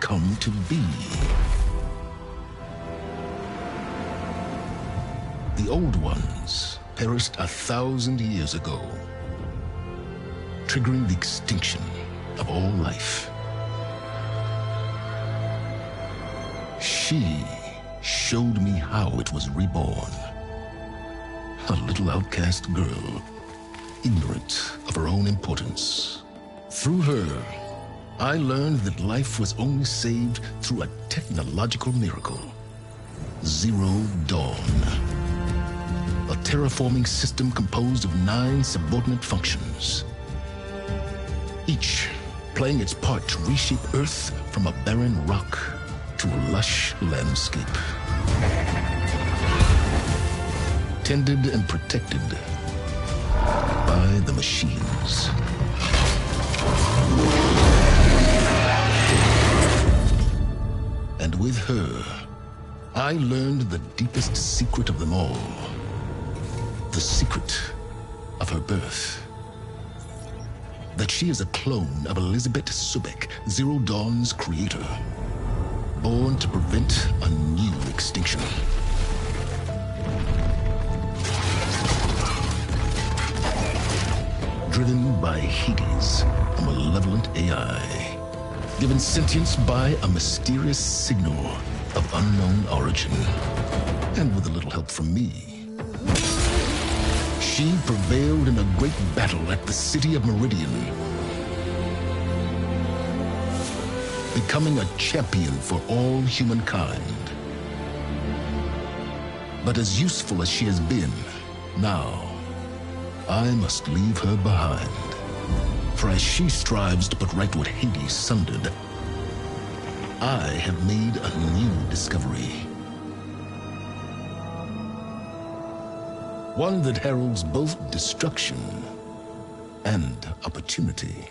come to be. The old ones perished 1,000 years ago, triggering the extinction of all life. She showed me how it was reborn. A little outcast girl, ignorant of her own importance. Through her, I learned that life was only saved through a technological miracle. Zero Dawn. A terraforming system composed of 9 subordinate functions, each playing its part to reshape Earth from a barren rock to a lush landscape. Tended and protected by the machines. And with her, I learned the deepest secret of them all. The secret of her birth. That she is a clone of Elizabeth Subek, Zero Dawn's creator. Born to prevent a new extinction. Driven by Hades, a malevolent AI. Given sentience by a mysterious signal of unknown origin. And with a little help from me, she prevailed in a great battle at the city of Meridian, becoming a champion for all humankind. But as useful as she has been, now I must leave her behind. For as she strives to put right what Hades sundered, I have made a new discovery. One that heralds both destruction and opportunity.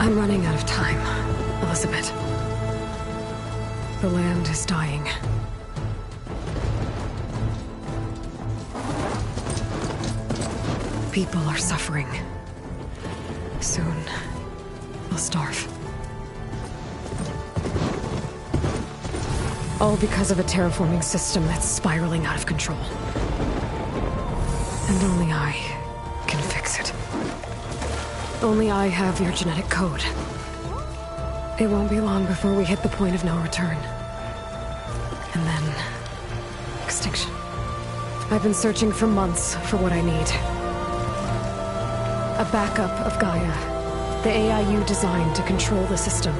I'm running out of time, Elizabeth. The land is dying. People are suffering. Soon, they'll starve. All because of a terraforming system that's spiraling out of control. And only I can fix it. Only I have your genetic code. It won't be long before we hit the point of no return. And then... extinction. I've been searching for months for what I need. A backup of Gaia. The AI you designed to control the system.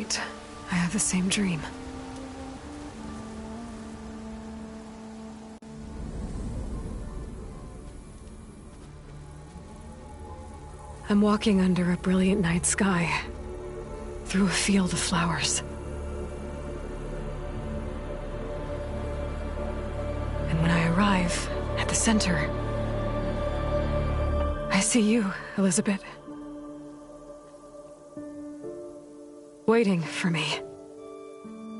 night, I have the same dream. I'm walking under a brilliant night sky, through a field of flowers. And when I arrive at the center, I see you, Elizabeth. Waiting for me.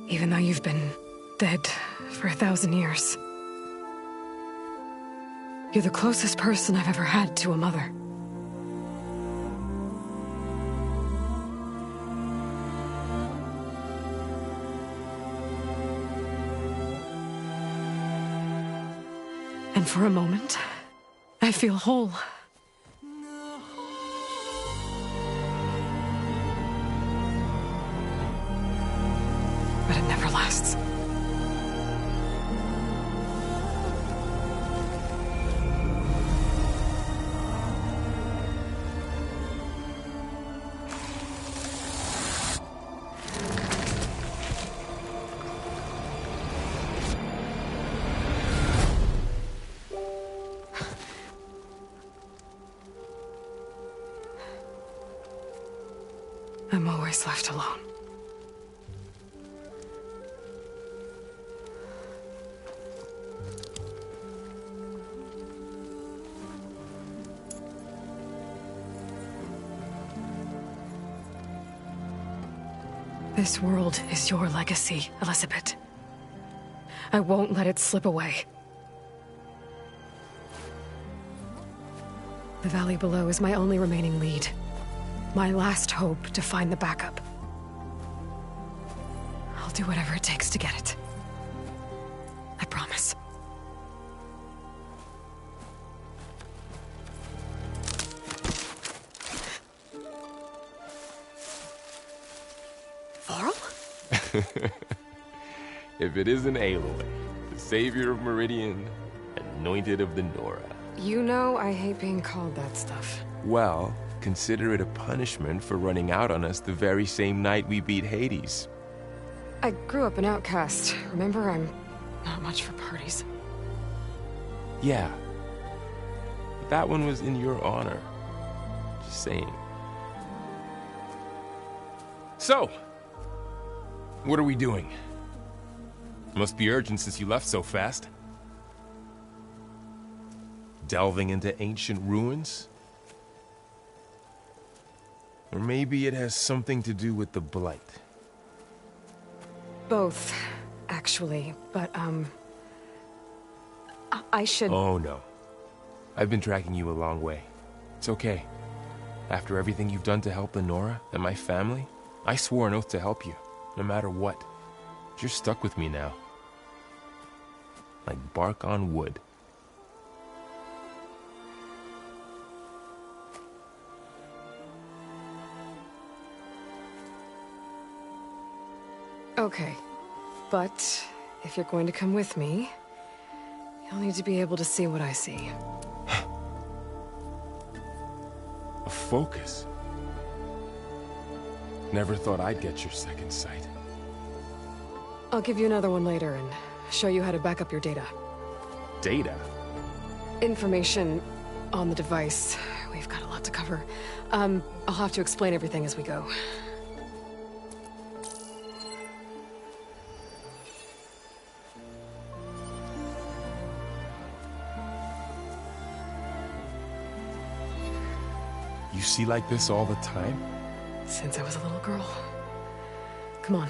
Even though you've been dead for 1,000 years. You're the closest person I've ever had to a mother. And for a moment, I feel whole. But it never lasts. I'm always left alone. This world is your legacy, Elizabeth. I won't let it slip away. The valley below is my only remaining lead. My last hope to find the backup. I'll do whatever it takes to get it. I promise. Varl? If it isn't Aloy, the savior of Meridian, anointed of the Nora. You know I hate being called that stuff. Well, consider it a punishment for running out on us the very same night we beat Hades. I grew up an outcast. Remember, I'm not much for parties. Yeah. But that one was in your honor. Just saying. So, what are we doing? Must be urgent since you left so fast. Delving into ancient ruins? Or maybe it has something to do with the Blight. Both, actually, but, I should... Oh, no. I've been tracking you a long way. It's okay. After everything you've done to help the Nora and my family, I swore an oath to help you, no matter what. You're stuck with me now. Like bark on wood. Okay, but if you're going to come with me, you'll need to be able to see what I see. A focus? Never thought I'd get your second sight. I'll give you another one later and show you how to back up your data. Data? Information on the device. We've got a lot to cover. I'll have to explain everything as we go. You see like this all the time? Since I was a little girl. Come on.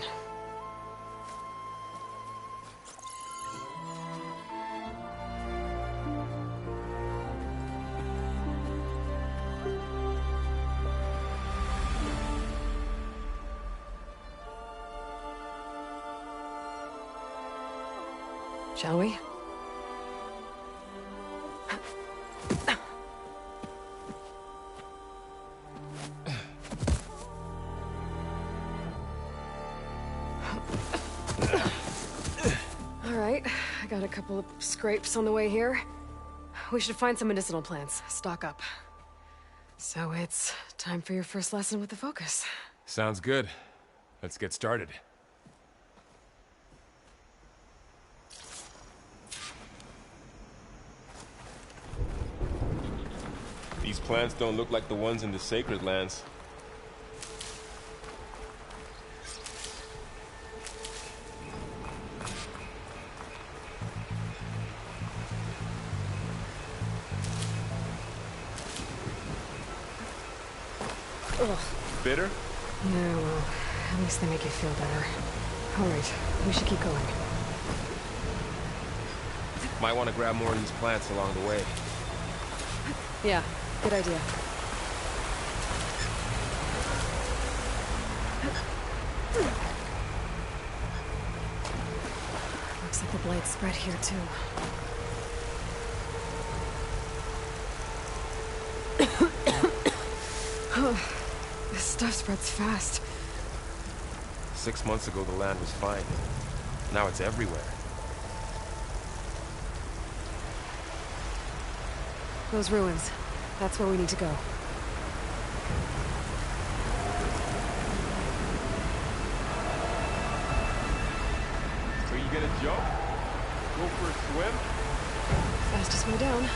Shall we? Alright, I got a couple of scrapes on the way here. We should find some medicinal plants, stock up. So it's time for your first lesson with the Focus. Sounds good. Let's get started. These plants don't look like the ones in the Sacred Lands. Ugh. Bitter? Yeah, well, at least they make you feel better. All right, we should keep going. Might want to grab more of these plants along the way. Yeah, good idea. Looks like the blight spread here too. This stuff spreads fast. 6 months ago, the land was fine. Now it's everywhere. Those ruins. That's where we need to go. So you gonna jump? Go for a swim? Fastest way down.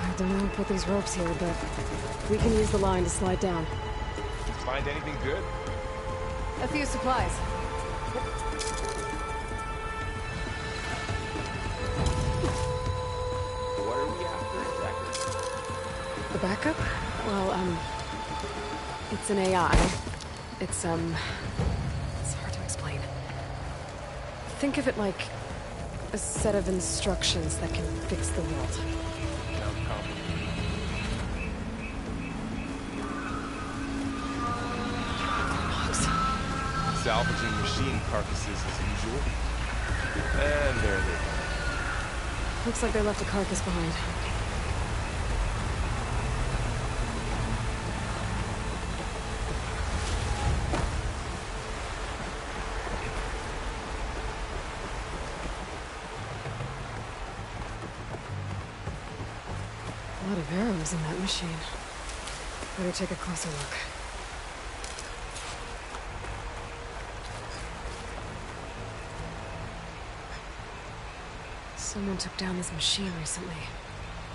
I don't know who put these ropes here, but we can use the line to slide down. Find anything good? A few supplies. What are we after exactly? The backup? Well, it's an AI. It's hard to explain. Think of it like a set of instructions that can fix the world. Sounds complicated. Salvaging machine carcasses as usual. And there they go. Looks like they left a carcass behind. A lot of arrows in that machine. Better take a closer look. Someone took down this machine recently.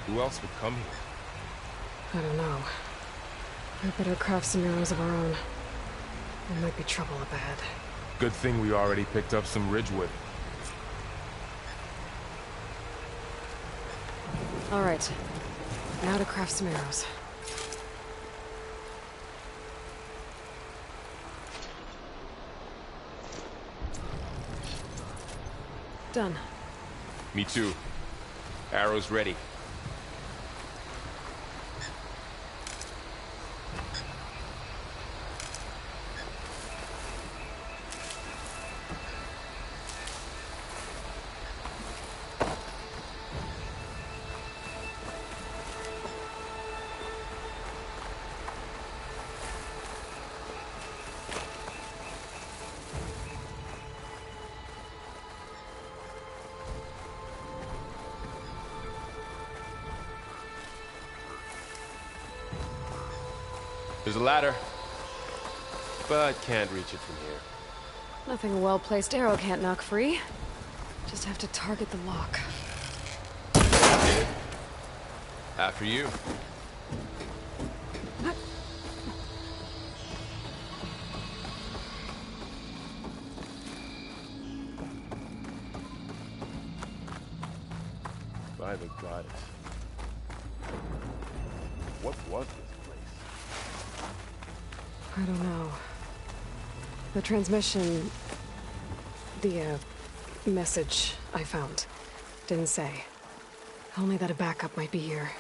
Who else would come here? I don't know. We better craft some arrows of our own. There might be trouble up ahead. Good thing we already picked up some ridgewood. All right. Now to craft some arrows. Done. Me too. Arrows ready. There's a ladder, but can't reach it from here. Nothing a well-placed arrow can't knock free. Just have to target the lock. Did it. After you. By the goddess. What was this place? I don't know. The transmission... the, message I found didn't say. Only that a backup might be here.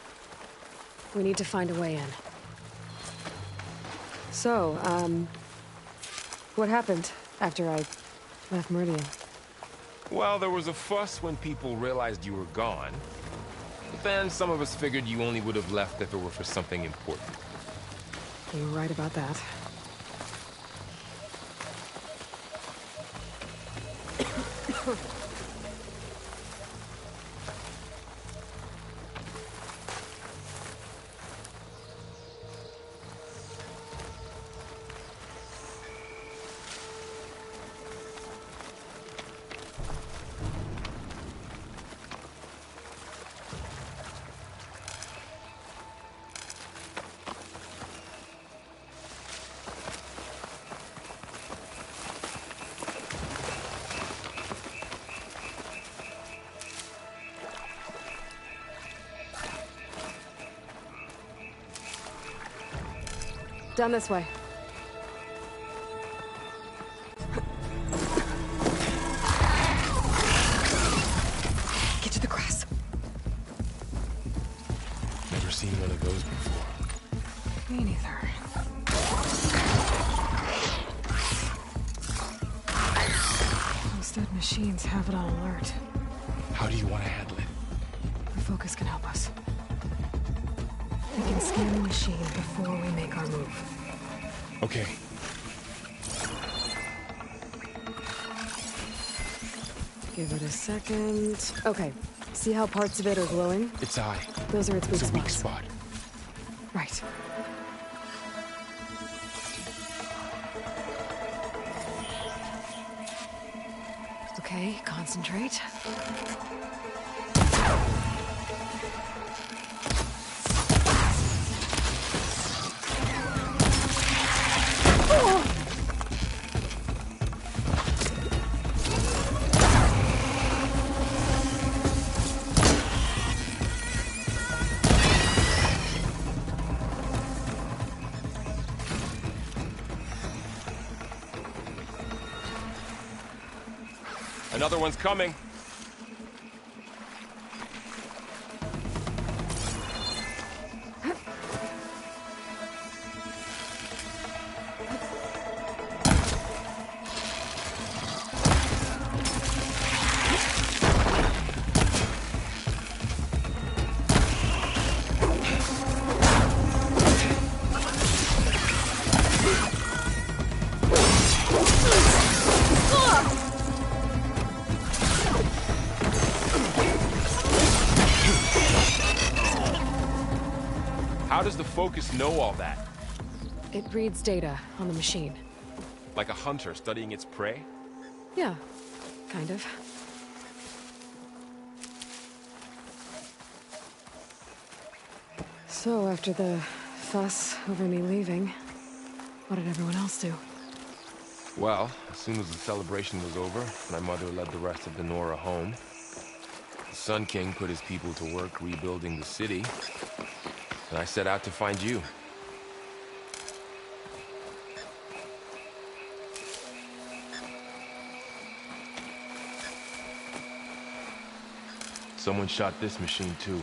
We need to find a way in. So, what happened after I left Meridian? Well, there was a fuss when people realized you were gone. But then some of us figured you only would have left if it were for something important. You were right about that. Down this way. Get to the grass. Never seen one of those before. Me neither. Those dead machines have it on alert. How do you want to handle it? The focus can help us. We can scan the machine before we make our move. Okay. Give it a second. Okay. See how parts of it are glowing? Its eye. Those are its weak It's a weak spots. spot. Right. Okay, concentrate. Another one's coming. How does the focus know all that? It reads data on the machine. Like a hunter studying its prey? Yeah, kind of. So, after the fuss over me leaving, what did everyone else do? Well, as soon as the celebration was over, my mother led the rest of the Nora home. The Sun King put his people to work rebuilding the city, and I set out to find you. Someone shot this machine too.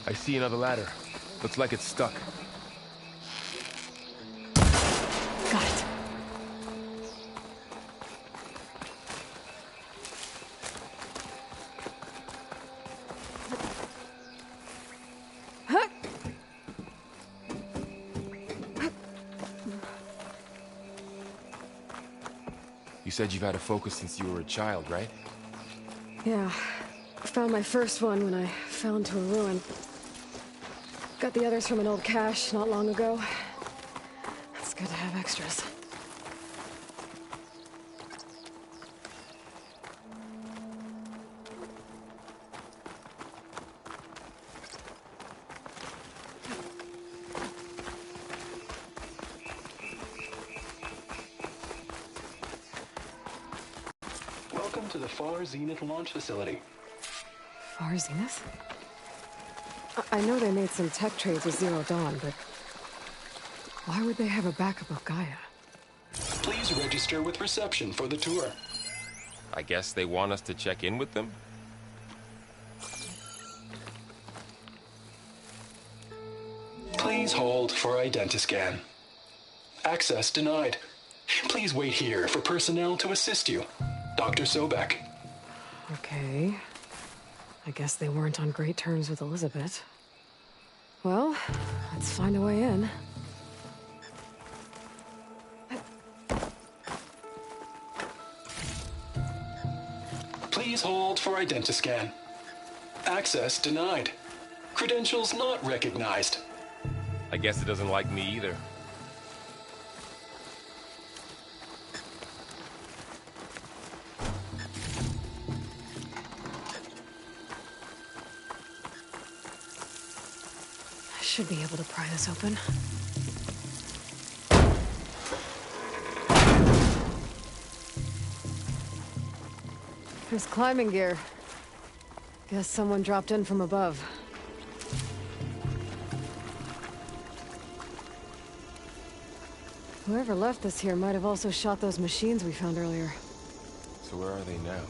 I see another ladder. Looks like it's stuck. Got it. Huh? You said you've had a focus since you were a child, right? Yeah. Found my first one when I fell into a ruin. Got the others from an old cache not long ago. It's good to have extras. Welcome to the Far Zenith launch facility. Far Zenith? I know they made some tech trades with Zero Dawn, but why would they have a backup of Gaia? Please register with reception for the tour. I guess they want us to check in with them? Please hold for identiscan. Access denied. Please wait here for personnel to assist you. Dr. Sobek. Okay. I guess they weren't on great terms with Elizabeth. Well, let's find a way in. Please hold for identiscan. Access denied. Credentials not recognized. I guess it doesn't like me either. Should be able to pry this open. There's climbing gear. Guess someone dropped in from above. Whoever left this here might have also shot those machines we found earlier. So where are they now?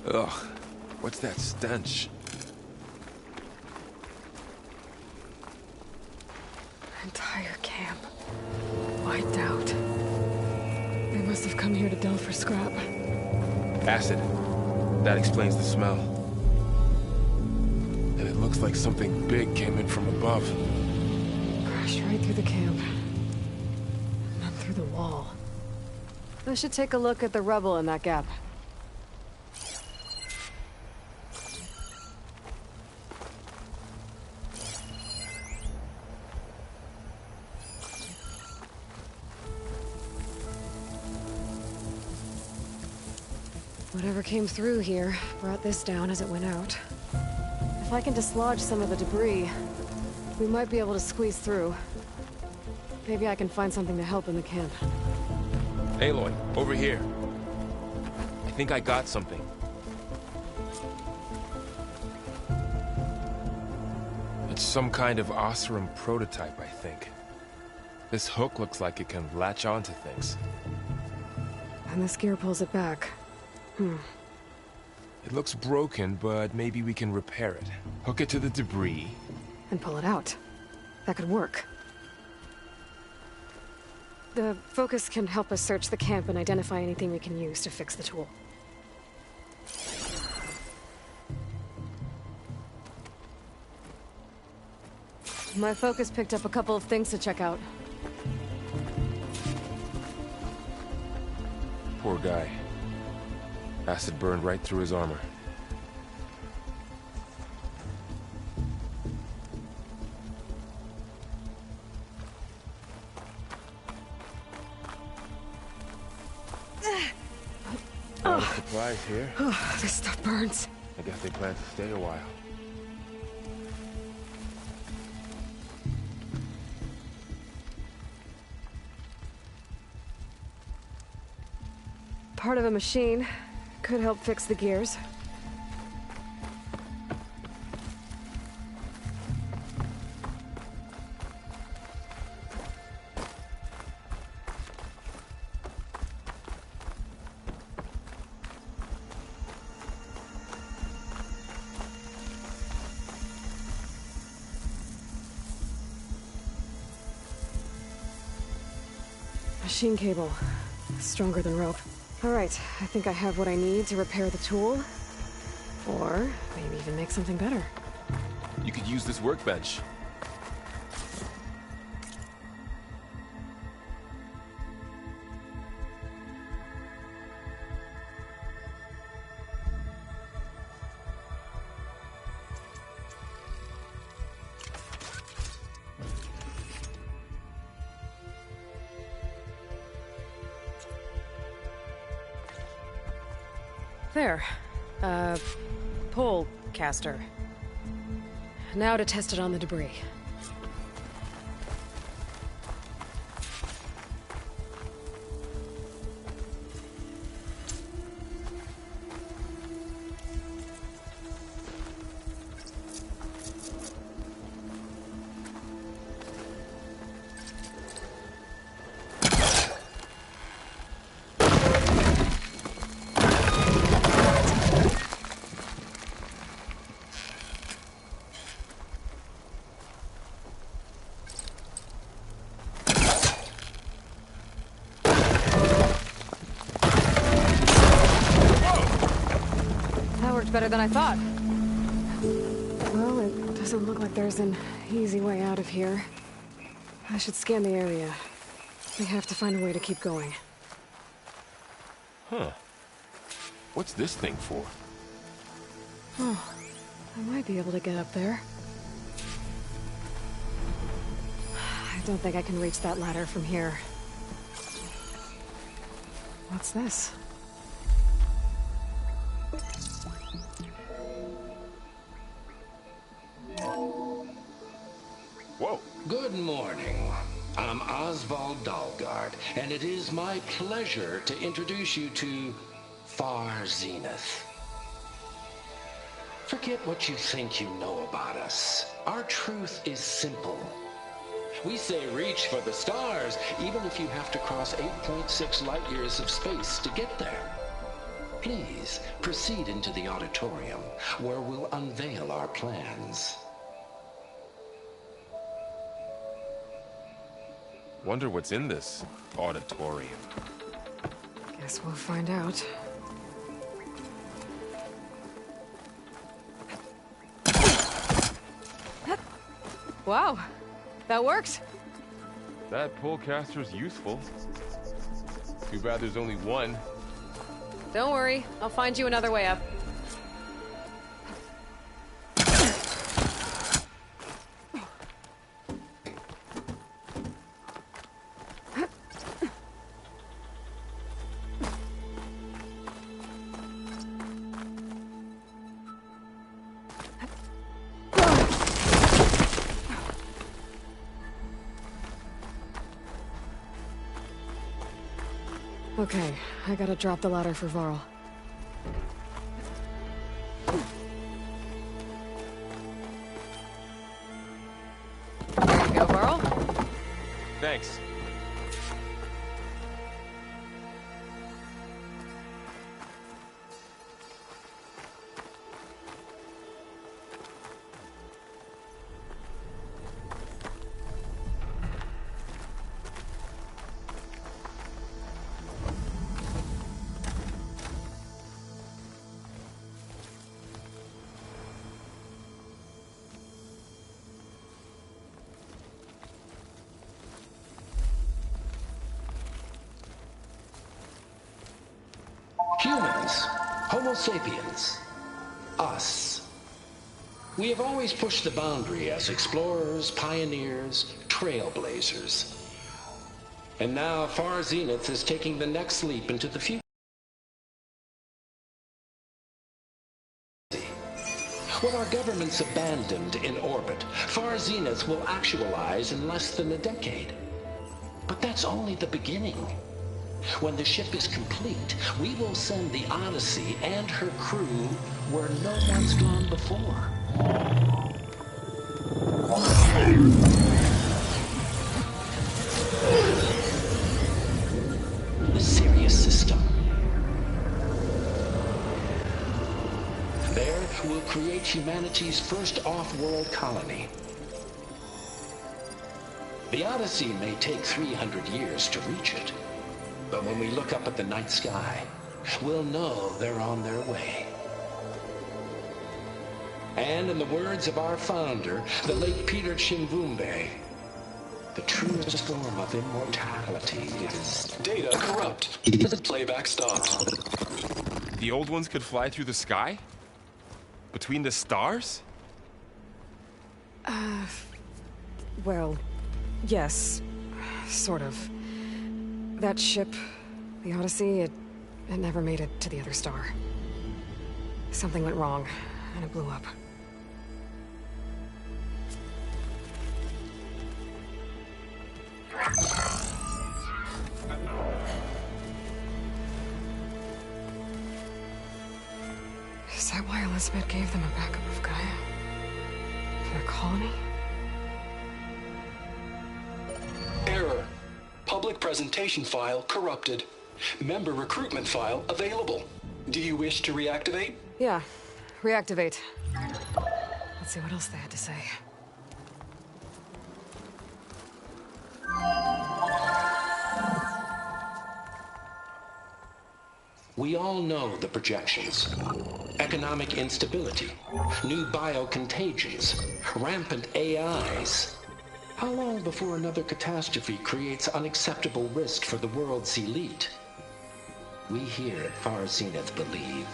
Ugh, what's that stench? Entire camp. Wiped out. They must have come here to delve for scrap. Acid. That explains the smell. And it looks like something big came in from above. Crashed right through the camp. And then through the wall. I should take a look at the rubble in that gap. Whatever came through here brought this down as it went out. If I can dislodge some of the debris, we might be able to squeeze through. Maybe I can find something to help in the camp. Aloy, over here. I think I got something. It's some kind of Osram prototype, I think. This hook looks like it can latch onto things. And this gear pulls it back. It looks broken, but maybe we can repair it. Hook it to the debris. And pull it out. That could work. The focus can help us search the camp and identify anything we can use to fix the tool. My focus picked up a couple of things to check out. Poor guy. Acid burned right through his armor. A lot of supplies here. This stuff burns. I guess they plan to stay a while. Part of a machine. Could help fix the gears. Machine cable. Stronger than rope. Alright, I think I have what I need to repair the tool. Or maybe even make something better. You could use this workbench. There. Pole caster. Now to test it on the debris. Better than I thought. Well, it doesn't look like there's an easy way out of here. I should scan the area. We have to find a way to keep going. Huh. What's this thing for? Oh, I might be able to get up there. Don't think I can reach that ladder from here. What's this? Whoa. Good morning. I'm Oswald Dalgard, and it is my pleasure to introduce you to Far Zenith. Forget what you think you know about us. Our truth is simple. We say reach for the stars, even if you have to cross 8.6 light years of space to get there. Please proceed into the auditorium, where we'll unveil our plans. Wonder what's in this auditorium. Guess we'll find out. Wow, that worked. That pullcaster's useful. Too bad there's only one. Don't worry, I'll find you another way up. Okay, I gotta drop the ladder for Varl. There you go, Varl. Thanks. Humans, Homo sapiens, us. We have always pushed the boundary as explorers, pioneers, trailblazers. And now Far Zenith is taking the next leap into the future. What our governments abandoned in orbit, Far Zenith will actualize in less than a decade. But that's only the beginning. When the ship is complete, we will send the Odyssey and her crew where no one's gone before. The Sirius system. There, we'll create humanity's first off-world colony. The Odyssey may take 300 years to reach it. But when we look up at the night sky, we'll know they're on their way. And in the words of our founder, the late Peter Chimbumbe, the truest form of immortality is... Data corrupt. Playback stopped. The old ones could fly through the sky? Between the stars? Well, yes. Sort of. That ship, the Odyssey, it never made it to the other star. Something went wrong, and it blew up. Is that why Elizabeth gave them a backup of Gaia? For a colony? Error. Public presentation file corrupted. Member recruitment file available. Do you wish to reactivate? Yeah, reactivate. Let's see what else they had to say. We all know the projections. Economic instability, new biocontagions, rampant AIs. How long before another catastrophe creates unacceptable risk for the world's elite? We here at Far Zenith believe,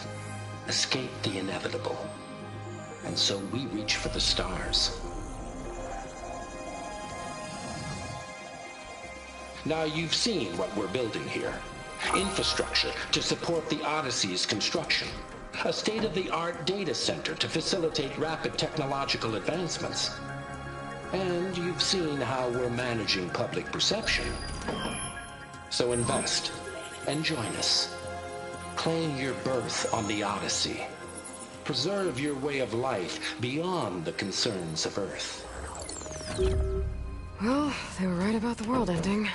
escape the inevitable. And so we reach for the stars. Now you've seen what we're building here. Infrastructure to support the Odyssey's construction. A state-of-the-art data center to facilitate rapid technological advancements. And you've seen how we're managing public perception. So invest and join us. Claim your berth on the Odyssey. Preserve your way of life beyond the concerns of Earth. Well, they were right about the world ending.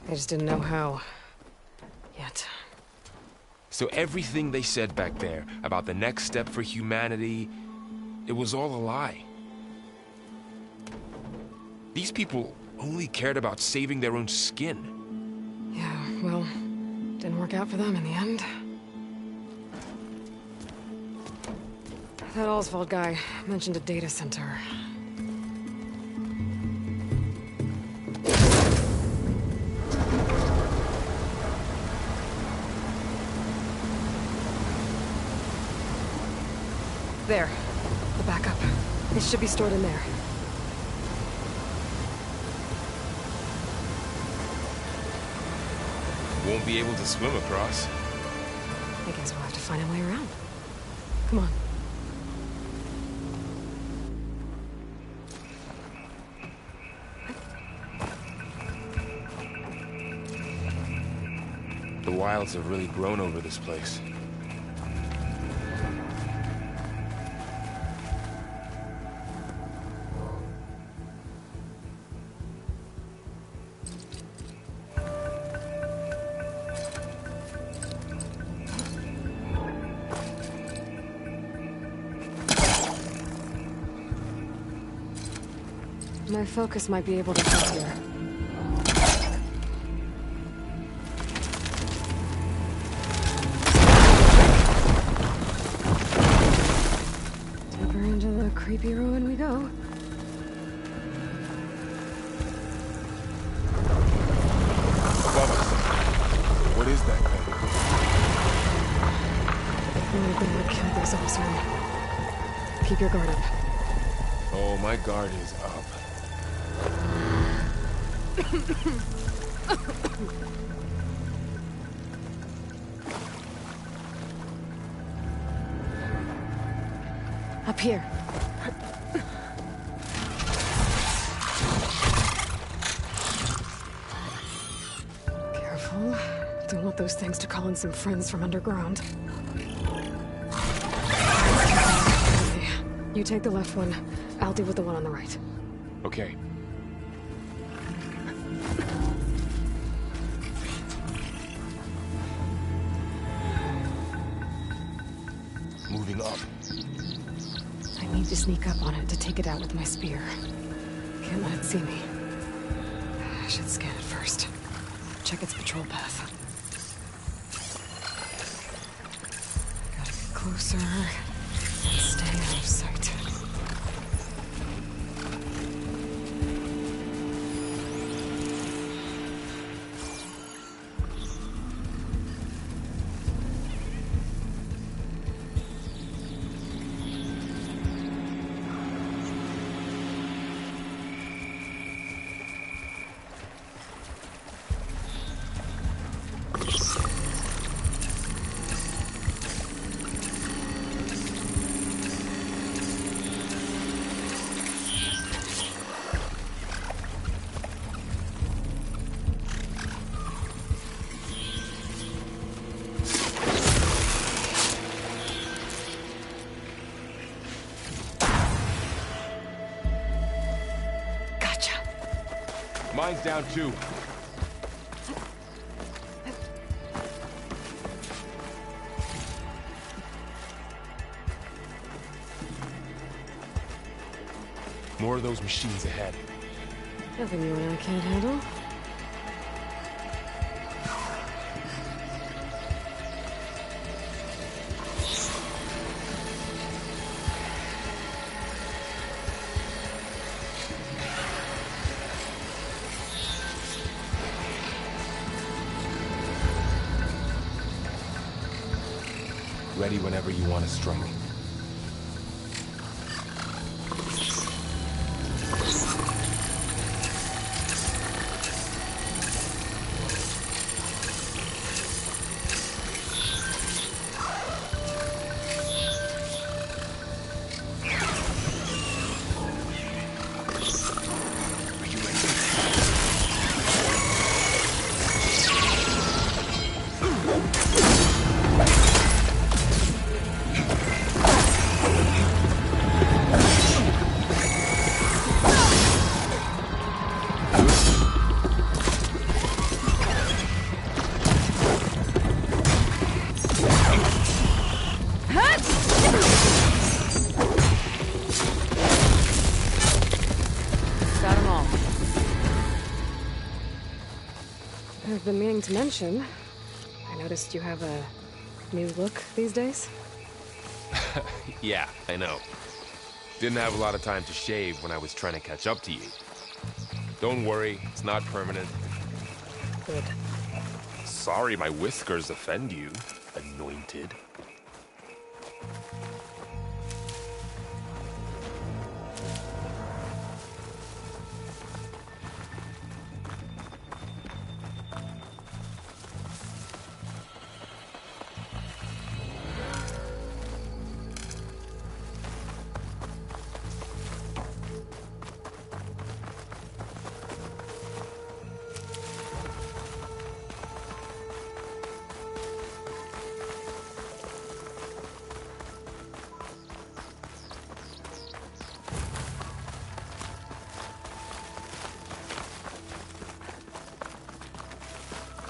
They just didn't know how. Yet. So everything they said back there about the next step for humanity, it was all a lie. These people only cared about saving their own skin. Yeah, well, didn't work out for them in the end. That Oswald guy mentioned a data center. There. The backup. It should be stored in there. Won't be able to swim across. I guess we'll have to find a way around. Come on. The wilds have really grown over this place. My focus might be able to help here. Deeper into the creepy ruin we go. Above us. What is that thing? Might have been what killed those officers. Keep your guard up. Oh, my guard is up. Up here. Careful. Don't want those things to call in some friends from underground. Okay. You take the left one. I'll deal with the one on the right. Okay. Moving up. I need to sneak up on it to take it out with my spear. Can't let it see me. I should scan it first. Check its patrol path. Gotta get closer and stay out of sight. Mine's down too. More of those machines ahead. Nothing you and I can't handle. Ready whenever you want to strike. I've been meaning to mention, I noticed you have a new look these days. Yeah, I know. Didn't have a lot of time to shave when I was trying to catch up to you. Don't worry, it's not permanent. Good. Sorry my whiskers offend you, anointed.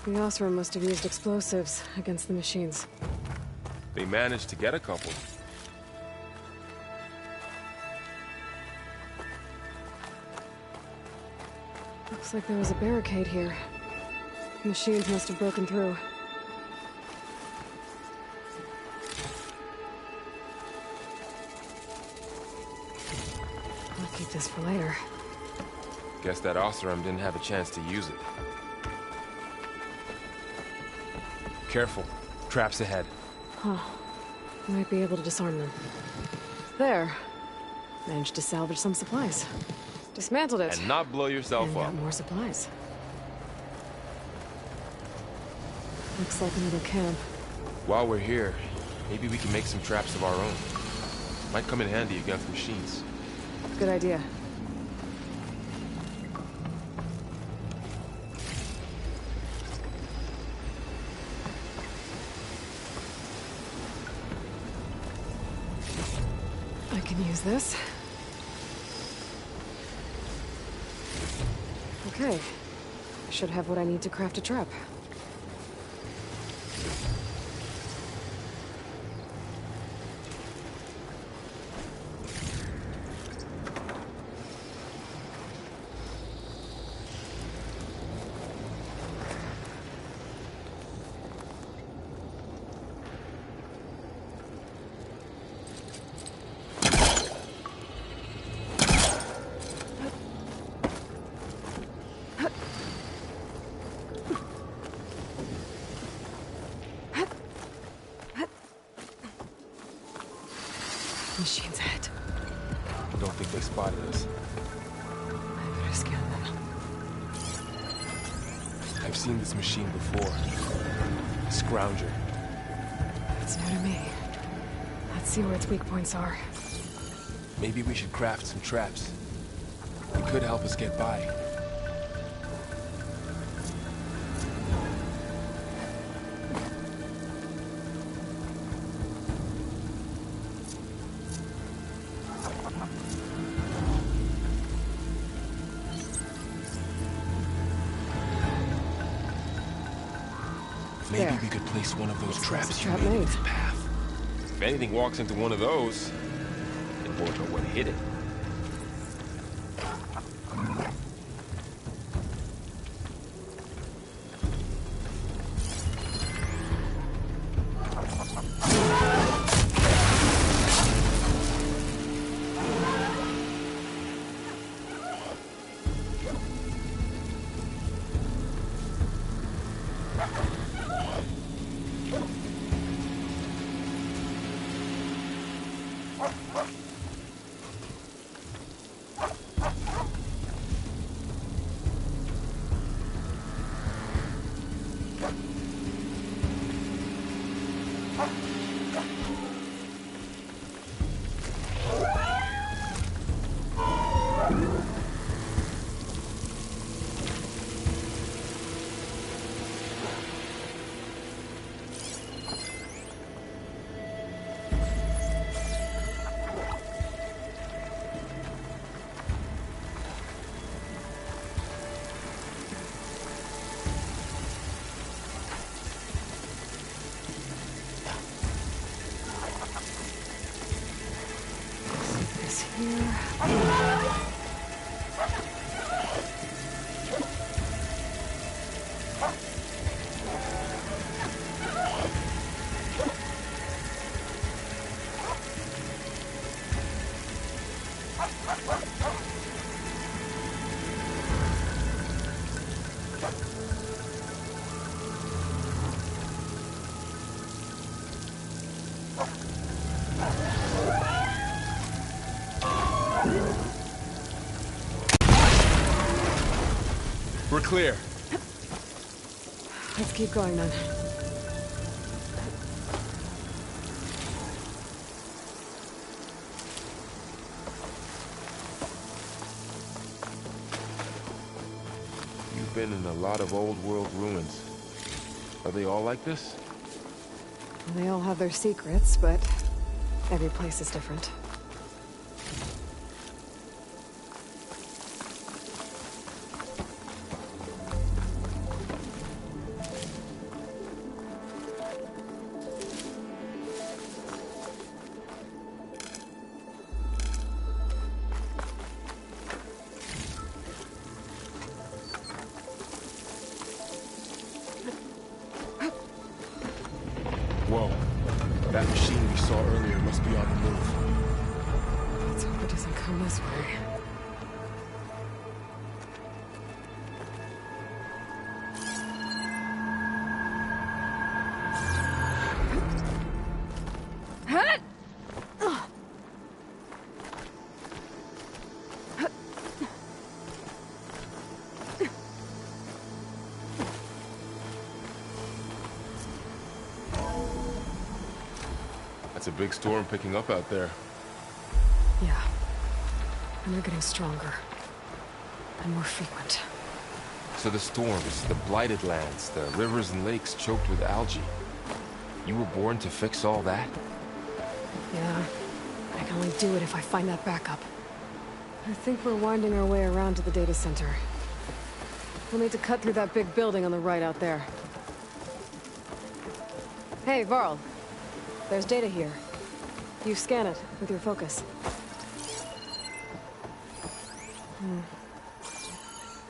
The Osram must have used explosives against the machines. They managed to get a couple. Looks like there was a barricade here. Machines must have broken through. I'll keep this for later. Guess that Osram didn't have a chance to use it. Careful. Traps ahead. Huh. Might be able to disarm them. There. Managed to salvage some supplies. Dismantled it. And not blow yourself And up. got more supplies. Looks like another camp. While we're here, maybe we can make some traps of our own. Might come in handy against machines. Good idea. I can use this. Okay. I should have what I need to craft a trap. Machines ahead. Don't think they spotted us. I better scan them. I've seen this machine before. A scrounger. It's new to me. Let's see where its weak points are. Maybe we should craft some traps. It could help us get by. Maybe There. we could place one of those Looks traps like you a trap made in made. its path. If anything walks into one of those, it won't know what hit it. We're clear. Let's keep going then. You've been in a lot of old world ruins. Are they all like this? They all have their secrets, but every place is different. Whoa. That machine we saw earlier must be on the move. Let's hope it doesn't come this way. That's a big storm picking up out there. Yeah. And they're getting stronger. And more frequent. So the storms, the blighted lands, the rivers and lakes choked with algae. You were born to fix all that? Yeah. I can only do it if I find that backup. I think we're winding our way around to the data center. We'll need to cut through that big building on the right out there. Hey, Varl. There's data here. You scan it with your focus.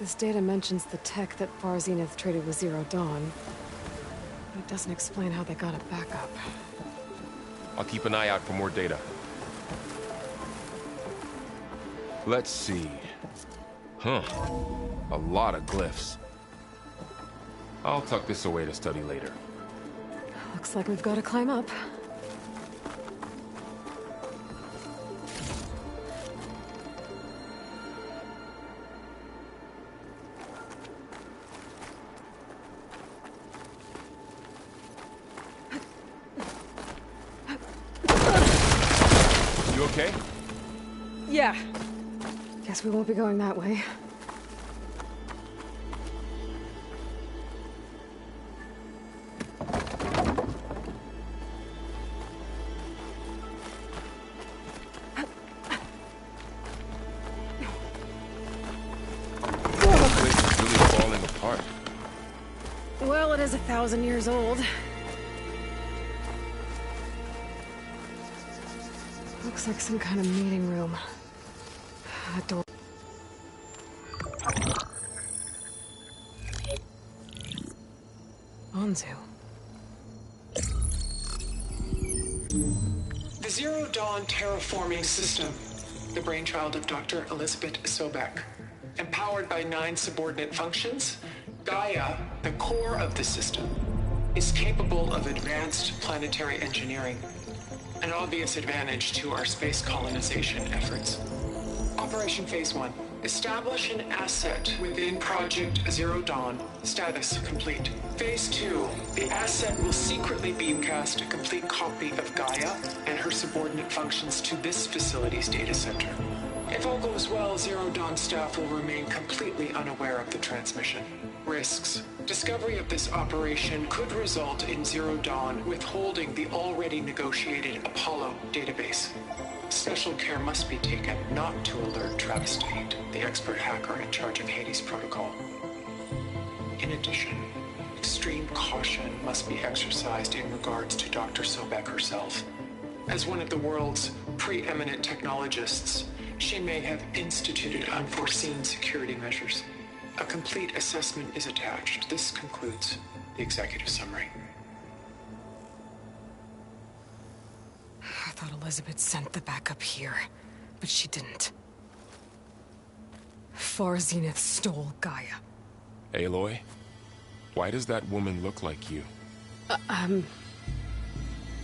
This data mentions the tech that Far Zenith traded with Zero Dawn. But it doesn't explain how they got it back up. I'll keep an eye out for more data. Let's see. Huh. A lot of glyphs. I'll tuck this away to study later. Looks like we've got to climb up. You okay? Yeah. Guess we won't be going that way. Well, it is 1,000 years old. Looks like some kind of meeting room. A door. Anzu. The Zero Dawn terraforming system, the brainchild of Dr. Elizabeth Sobek. Empowered by 9 subordinate functions, Gaia, the core of the system, is capable of advanced planetary engineering, an obvious advantage to our space colonization efforts. Operation Phase 1. Establish an asset within Project Zero Dawn. Status complete. Phase 2. The asset will secretly beamcast a complete copy of Gaia and her subordinate functions to this facility's data center. If all goes well, Zero Dawn staff will remain completely unaware of the transmission. Risks. Discovery of this operation could result in Zero Dawn withholding the already negotiated Apollo database. Special care must be taken not to alert Travis Tate, the expert hacker in charge of Hades Protocol. In addition, extreme caution must be exercised in regards to Dr. Sobek herself. As one of the world's preeminent technologists, she may have instituted unforeseen security measures. A complete assessment is attached. This concludes the executive summary. I thought Elizabeth sent the backup here, but she didn't. Far Zenith stole Gaia. Aloy, why does that woman look like you?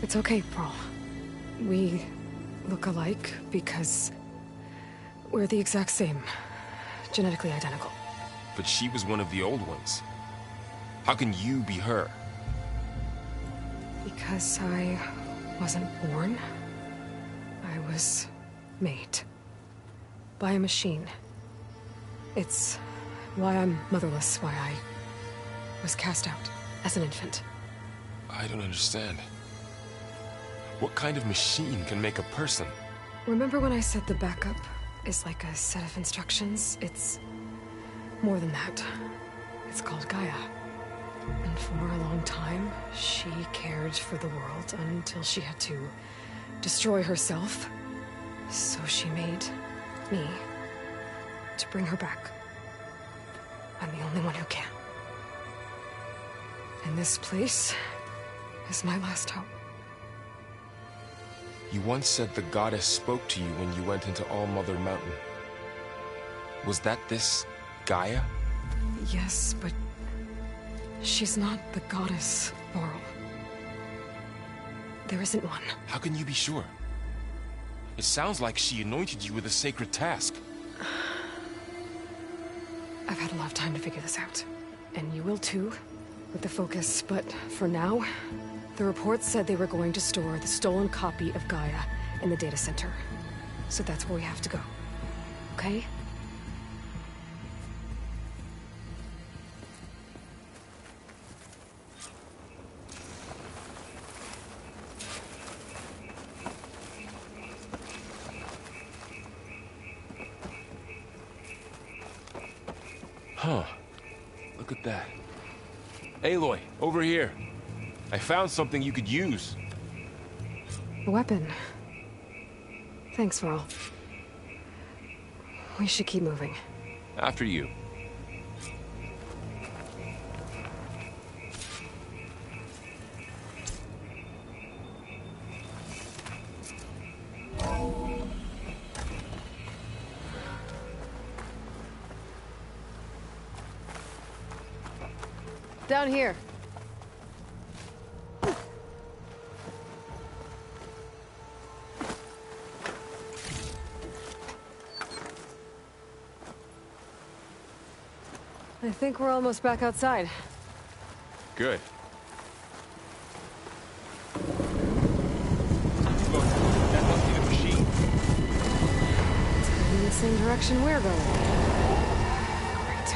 It's okay, Pearl. We look alike because we're the exact same. Genetically identical. But she was one of the old ones. How can you be her? Because I wasn't born. I was made. By a machine. It's why I'm motherless, why I was cast out as an infant. I don't understand. What kind of machine can make a person? Remember when I said the backup is like a set of instructions? It's more than that. It's called Gaia. And for a long time, she cared for the world until she had to destroy herself. So she made me to bring her back. I'm the only one who can. And this place is my last hope. You once said the goddess spoke to you when you went into All-Mother Mountain. Was that this Gaia? Yes, but she's not the goddess, Laurel. There isn't one. How can you be sure? It sounds like she anointed you with a sacred task. I've had a lot of time to figure this out. And you will too, with the focus. But for now, the reports said they were going to store the stolen copy of Gaia in the data center. So that's where we have to go. Okay? Huh. Look at that. Aloy, over here. I found something you could use. A weapon. Thanks, Laurel. We should keep moving. After you. Down here. I think we're almost back outside. Good. Look, that must be the machine. It's going in the same direction we're going. Great.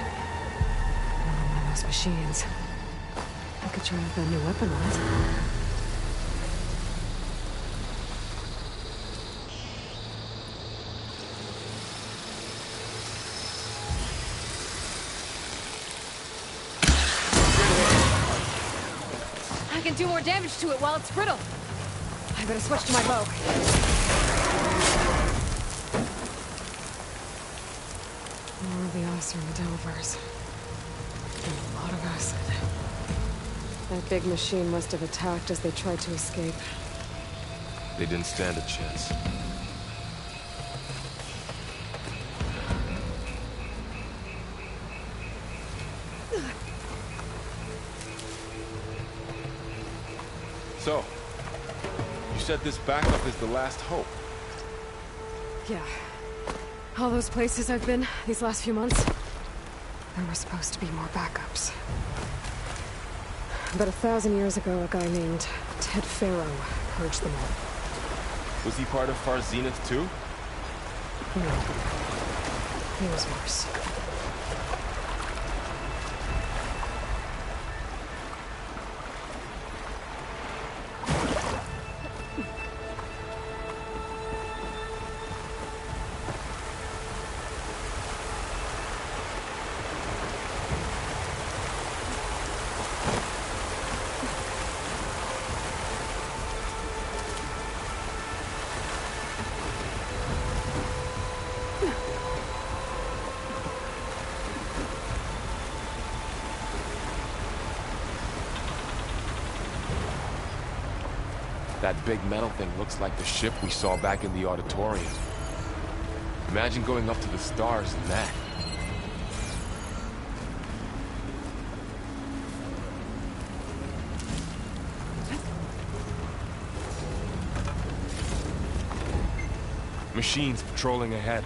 One of those machines. I could try out that new weapon on it. I can do more damage to it while it's brittle. I better switch to my bow. More of the Oster Delvers. And a lot of acid. That big machine must have attacked as they tried to escape. They didn't stand a chance. So, you said this backup is the last hope. Yeah. All those places I've been these last few months, there were supposed to be more backups. But 1,000 years ago, a guy named Ted Faro purged them all. Was he part of Far Zenith too? No. He was worse. That big metal thing looks like the ship we saw back in the auditorium. Imagine going up to the stars in that. Machines patrolling ahead.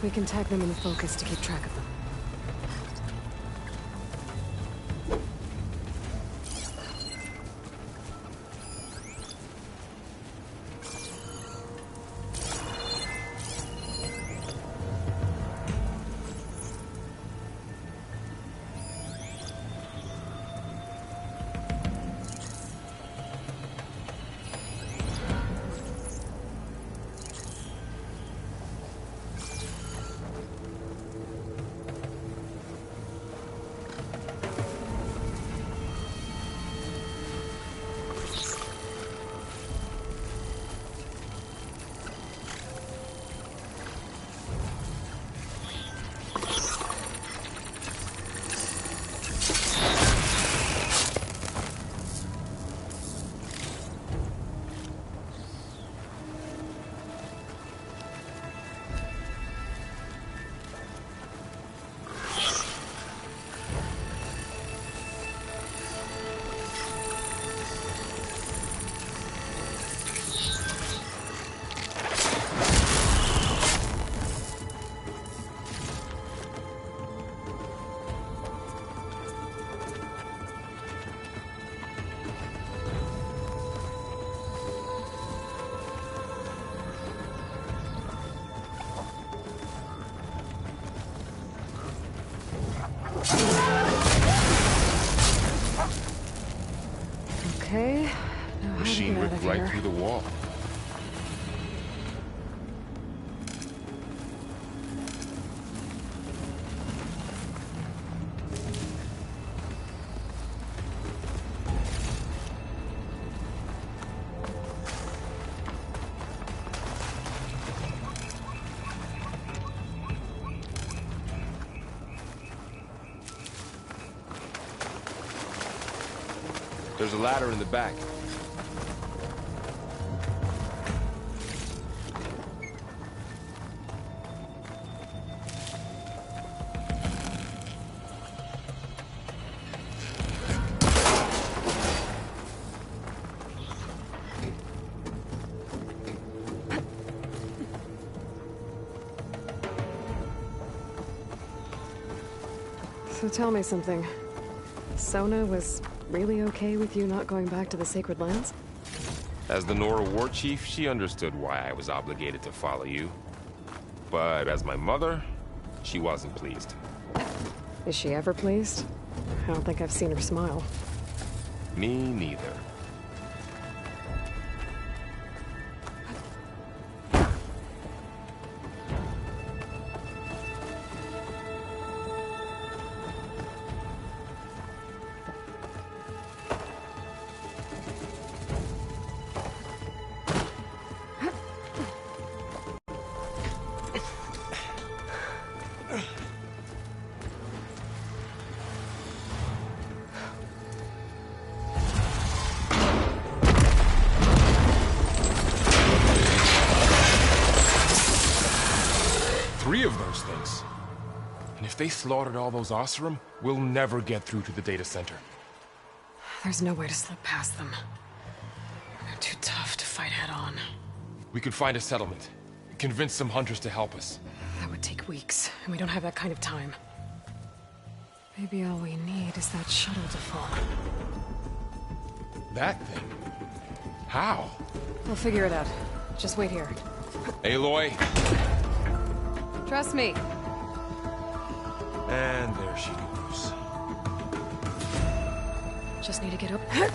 We can tag them in the focus to keep track of them. Okay, now how Machine to get out ripped of right here. through the wall. There's a ladder in the back. So tell me something. Sona was really okay with you not going back to the Sacred Lands? As the Nora war chief, she understood why I was obligated to follow you. But as my mother, she wasn't pleased. Is she ever pleased? I don't think I've seen her smile. Me neither. Three of those things. And if they slaughtered all those Oseram, we'll never get through to the data center. There's no way to slip past them. They're too tough to fight head-on. We could find a settlement. Convince some hunters to help us. That would take weeks, and we don't have that kind of time. Maybe all we need is that shuttle to fall. That thing? How? We'll figure it out. Just wait here. Aloy. Trust me. And there she goes. Just need to get up. If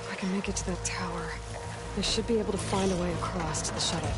I can make it to that tower, I should be able to find a way across to the shuttle.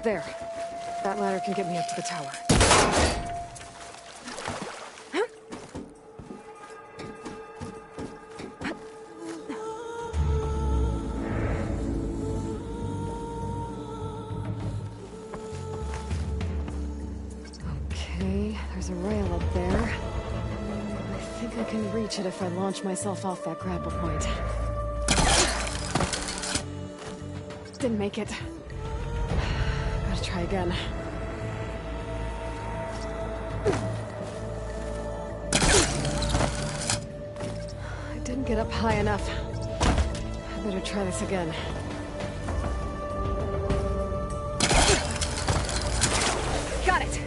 There. That ladder can get me up to the tower. Okay, there's a rail up there. I think I can reach it if I launch myself off that grapple point. Didn't make it. Gotta try again. I didn't get up high enough. I better try this again. Got it!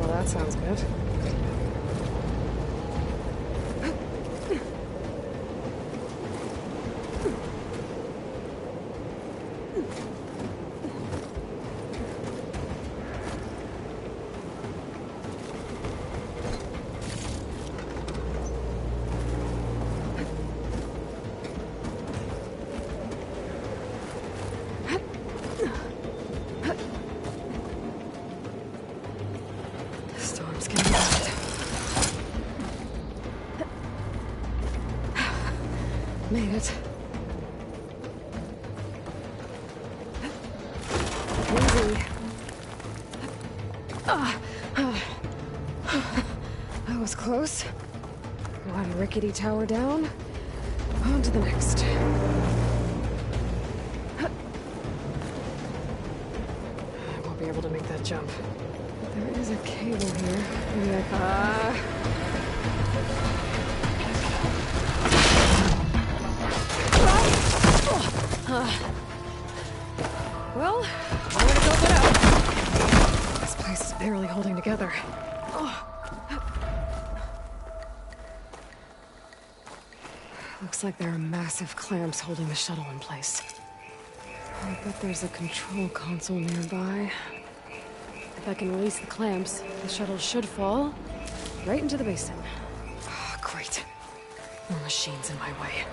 That sounds good. Storm's getting bad. Made it. Easy. That was close. One rickety tower down. On to the next. I won't be able to make that jump. There is a cable here. Maybe I can... Well, I'm gonna go it out. This place is barely holding together. Looks like there are massive clamps holding the shuttle in place. I bet there's a control console nearby. If I can release the clamps, the shuttle should fall right into the basin. Oh, great. More machines in my way.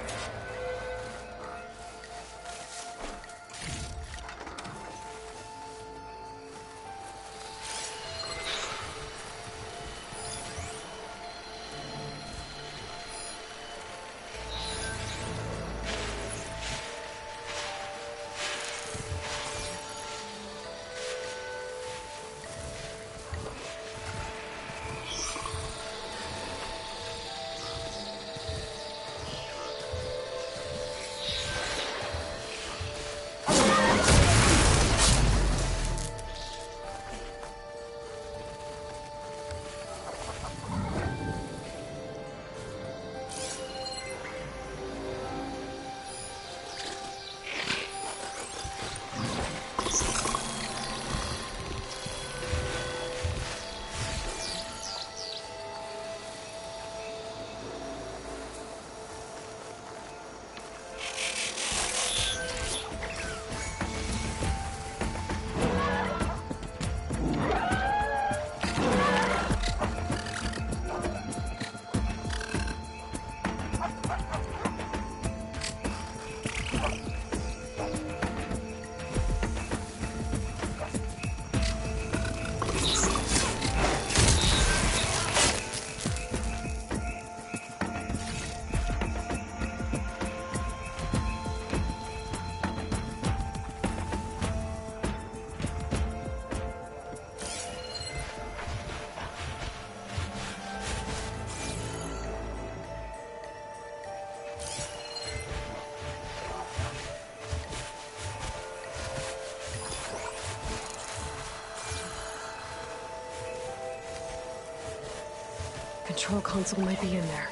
Control console might be in there.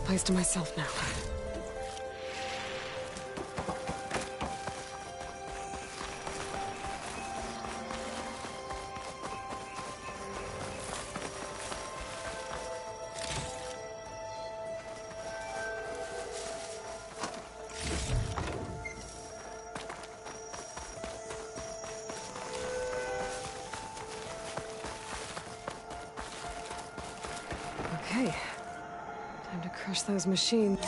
place to myself now. Okay. Time to crush those machines.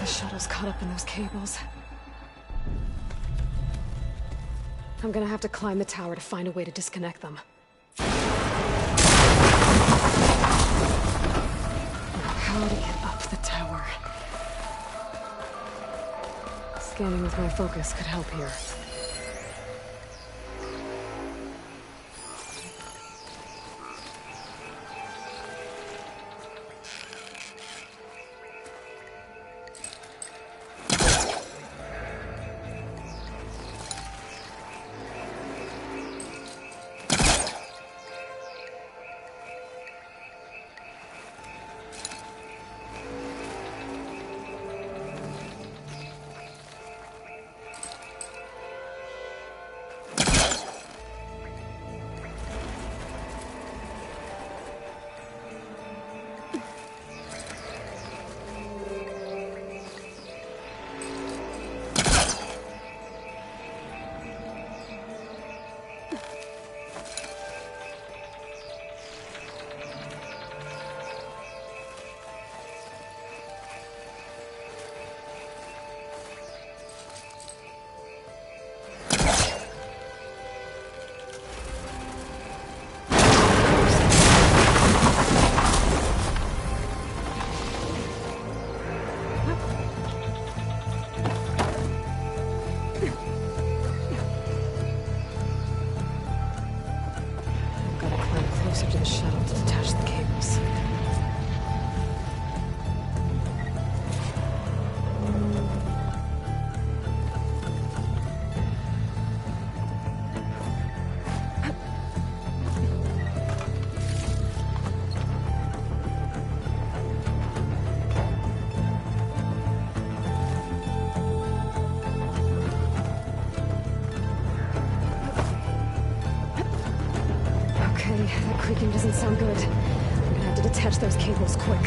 The shuttle's caught up in those cables. I'm gonna have to climb the tower to find a way to disconnect them. How to get up the tower? Scanning with my focus could help here. Closer to the shuttle to detach the cables. That creaking doesn't sound good. I'm gonna have to detach those cables quick.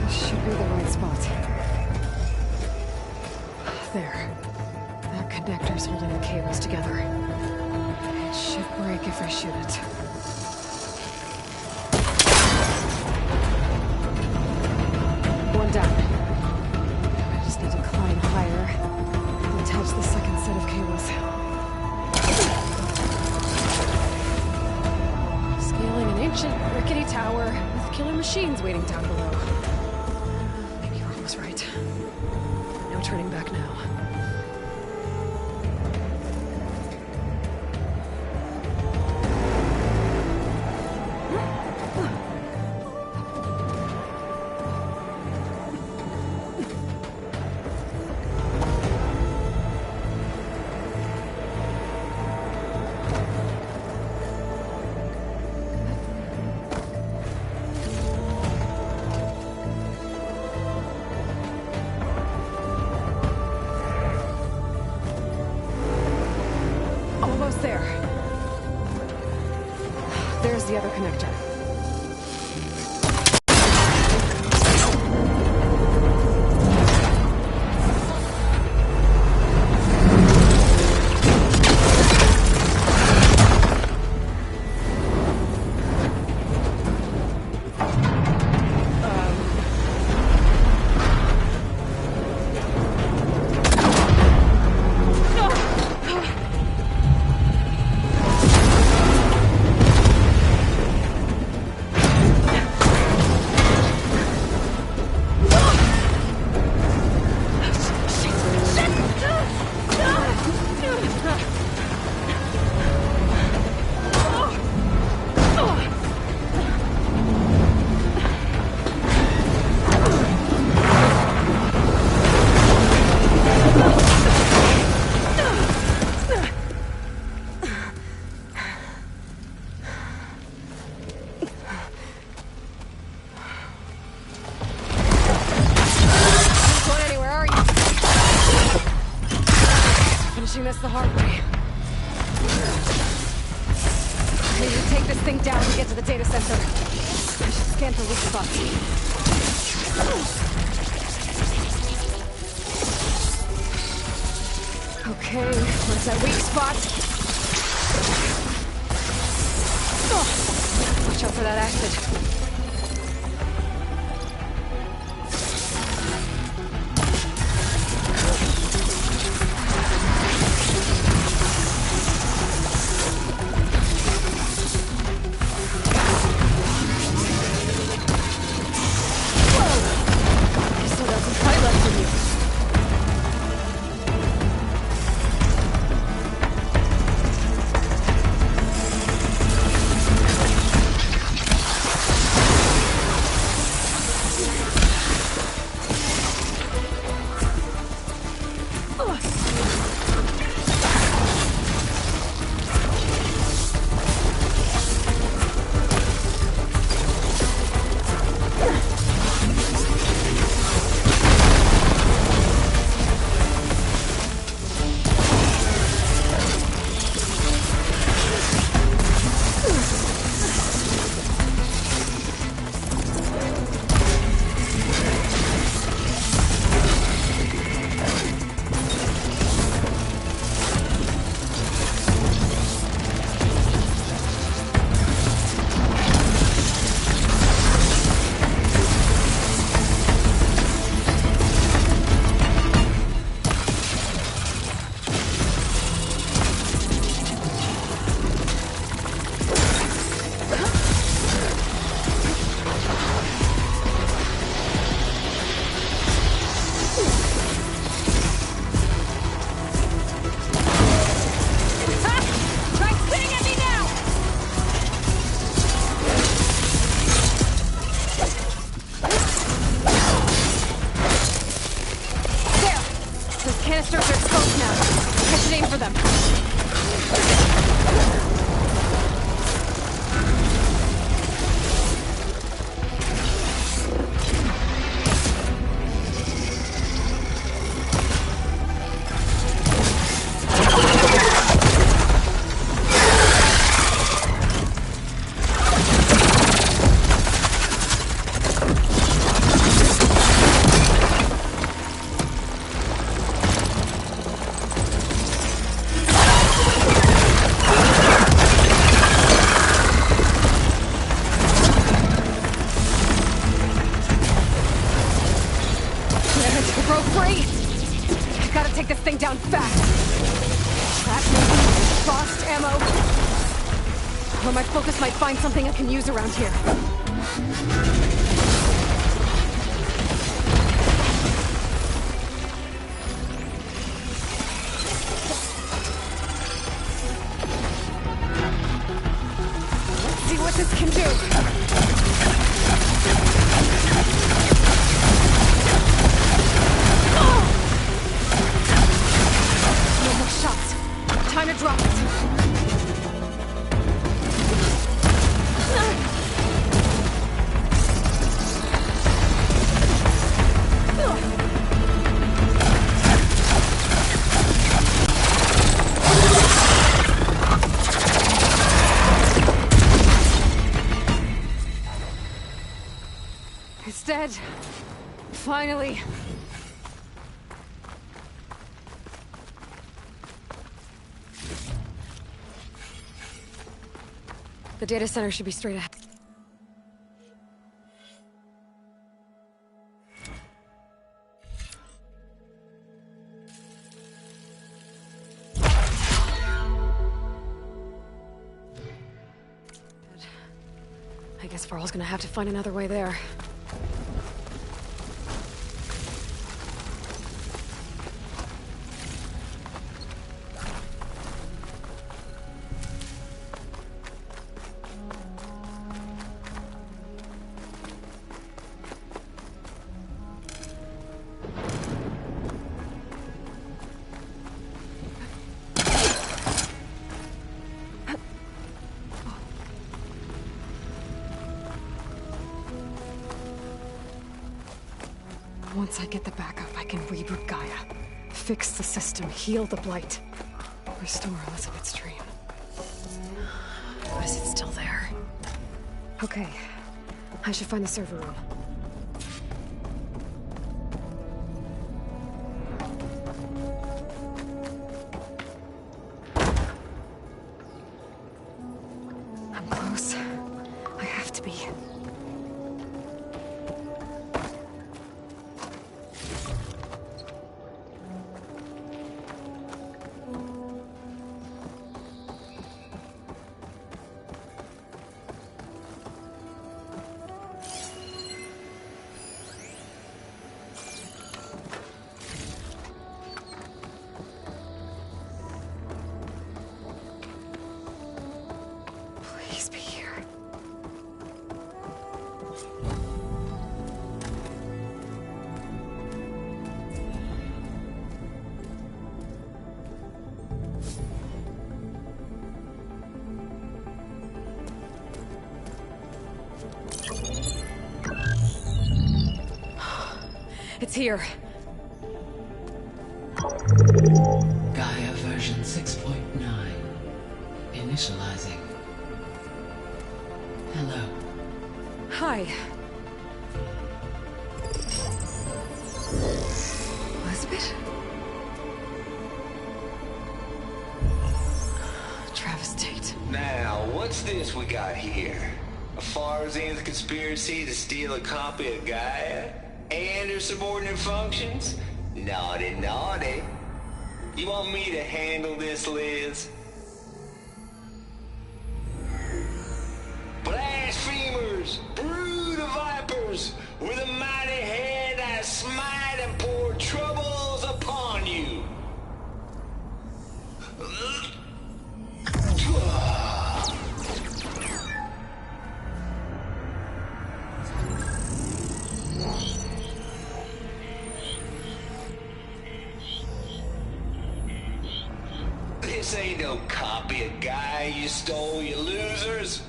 This should be the right spot. There. That connector's holding the cables together. It should break if I shoot it. Down. I just need to climb higher and attach the second set of cables. Scaling an ancient, rickety tower with killer machines waiting down below. Maybe Ron was right. No turning back now. There. There's the other connector. Finishing this the hard way. I need to take this thing down to get to the data center. I should scan for weak spots. Okay, where's that weak spot? Oh, watch out for that acid. Find something I can use around here. Let's see what this can do. No more shots. Time to drop it. It's dead. Finally. The data center should be straight ahead. I guess Varl's gonna have to find another way there. Once I get the backup, I can reboot Gaia. Fix the system, heal the Blight. Restore Elizabeth's dream. Is it still there? Okay. I should find the server room. I'm close. I have to be. Please be here. It's here. Gaia version 6.9. Initializing. Hello. Hi. Elizabeth? Travestate. Now, what's this we got here? A Farzian's conspiracy to steal a copy of Gaia? And her subordinate functions? Naughty, naughty. You want me to handle this, Liz? Blasphemers! Brood of vipers! With a mighty hand I smite and pour troubles upon you! This ain't no copy of Gaia you stole, you losers.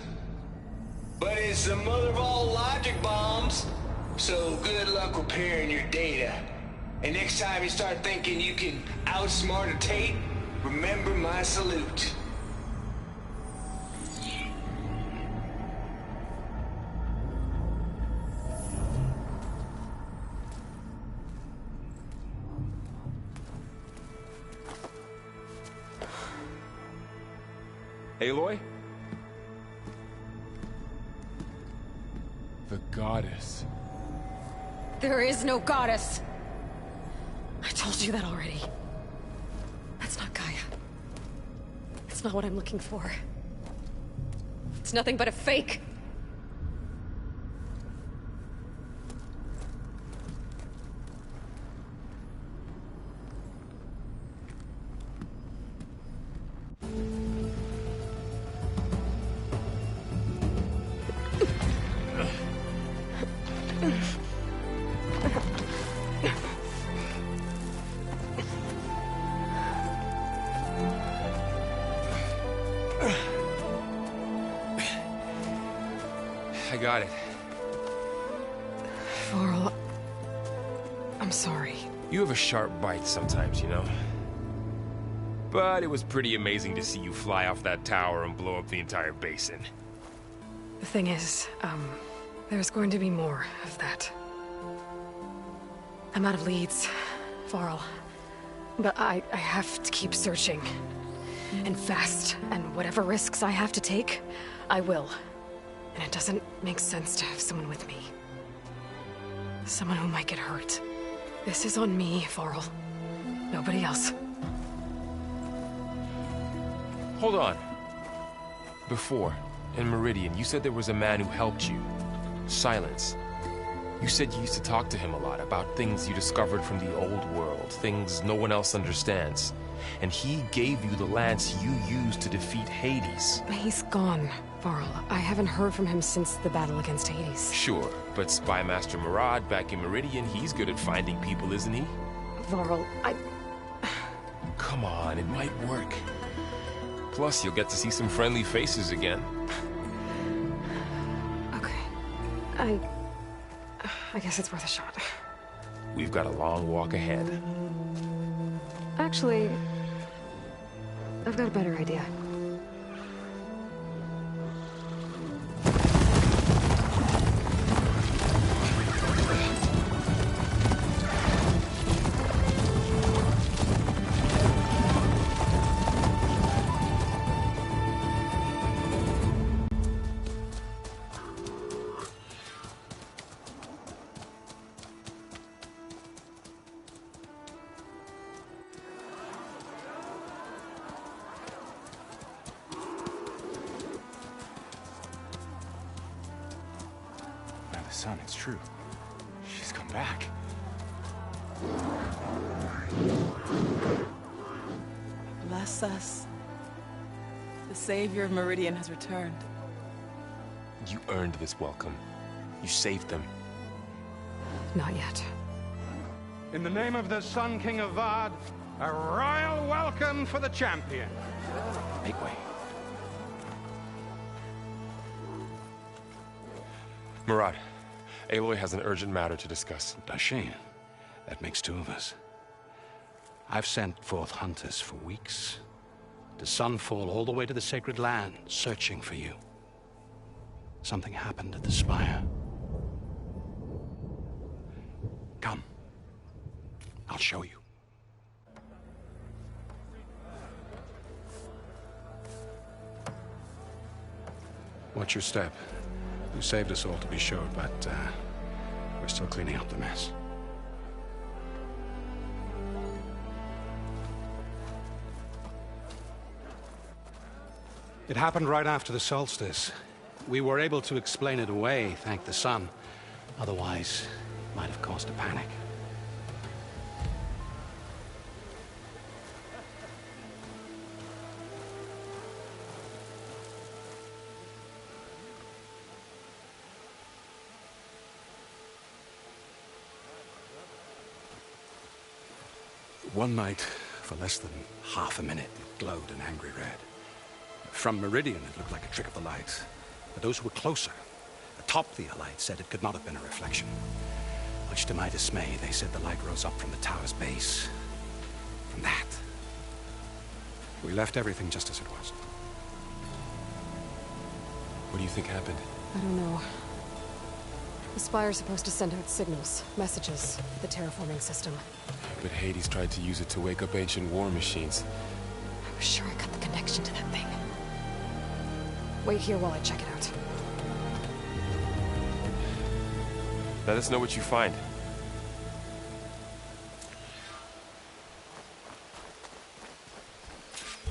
But it's the mother of all logic bombs. So good luck repairing your data. And next time you start thinking you can outsmart a Tate, remember my salute. Aloy? The goddess. There is no goddess. I told you that already. That's not Gaia. It's not what I'm looking for. It's nothing but a fake. I got it. Varl, I'm sorry. You have a sharp bite sometimes, you know? But it was pretty amazing to see you fly off that tower and blow up the entire basin. The thing is, there's going to be more of that. I'm out of leads, Varl. But I have to keep searching. And fast. And whatever risks I have to take, I will. And it doesn't make sense to have someone with me. Someone who might get hurt. This is on me, Varl. Nobody else. Hold on. Before, in Meridian, you said there was a man who helped you. Silence. You said you used to talk to him a lot about things you discovered from the old world, things no one else understands. And he gave you the lance you used to defeat Hades. He's gone, Varl. I haven't heard from him since the battle against Hades. Sure, but Spymaster Murad back in Meridian, he's good at finding people, isn't he? Varl, Come on, it might work. Plus, you'll get to see some friendly faces again. Okay. I guess it's worth a shot. We've got a long walk ahead. Actually, I've got a better idea. Son, it's true. She's come back. Bless us. The savior of Meridian has returned. You earned this welcome. You saved them. Not yet. In the name of the Sun King of Vard, a royal welcome for the champion. Make way. Murad, Aloy has an urgent matter to discuss. Does she? That makes two of us. I've sent forth hunters for weeks, to Sunfall all the way to the Sacred Land, searching for you. Something happened at the Spire. Come. I'll show you. Watch your step. You saved us all, to be sure, but we're still cleaning up the mess. It happened right after the solstice. We were able to explain it away, thank the sun. Otherwise, it might have caused a panic. One night, for less than half a minute, it glowed an angry red. From Meridian, it looked like a trick of the light. But those who were closer, atop the light, said it could not have been a reflection. Much to my dismay, they said the light rose up from the tower's base. From that. We left everything just as it was. What do you think happened? I don't know. The Spire's supposed to send out signals, messages, the terraforming system. But Hades tried to use it to wake up ancient war machines. I was sure I got the connection to that thing. Wait here while I check it out. Let us know what you find.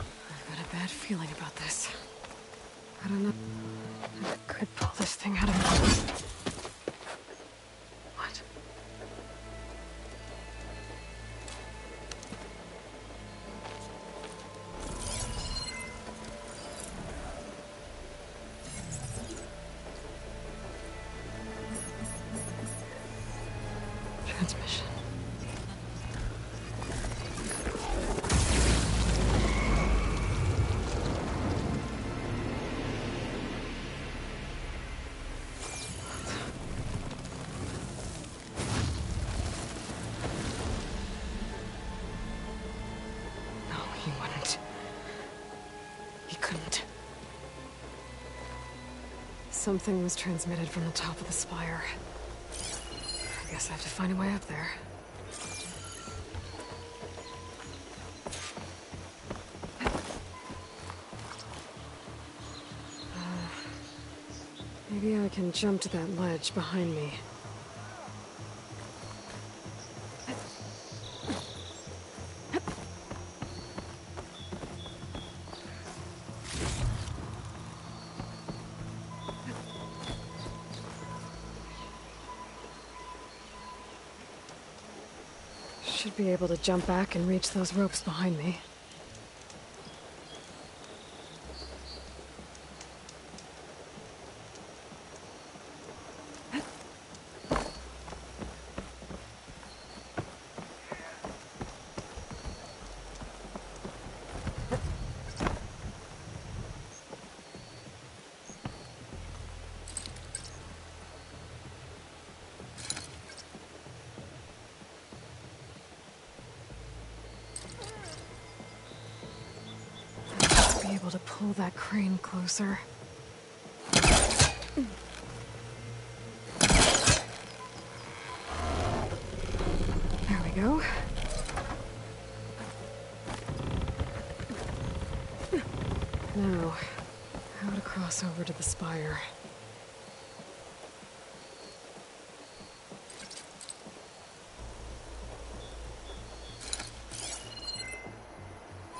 I've got a bad feeling about this. I don't know if I could pull this thing out of me. What? Transmission. No, he wouldn't. He couldn't. Something was transmitted from the top of the spire. I guess I have to find a way up there. Maybe I can jump to that ledge behind me. Should be able to jump back and reach those ropes behind me. able to pull that crane closer. There we go. Now, how to cross over to the spire.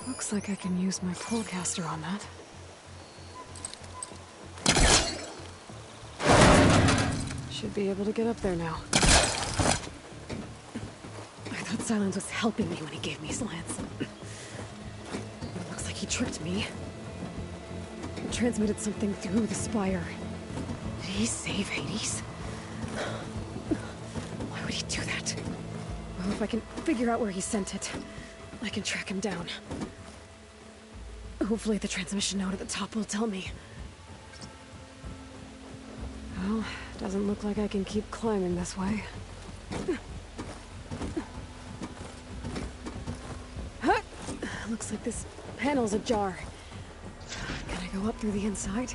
Looks like I can use my pullcaster on that. Should be able to get up there now. I thought Silence was helping me when he gave me slants. Looks like he tricked me. And transmitted something through the spire. Did he save Hades? Why would he do that? Well, if I can figure out where he sent it, I can track him down. Hopefully the transmission node at the top will tell me. Well, doesn't look like I can keep climbing this way. Looks like this panel's ajar. Can I go up through the inside?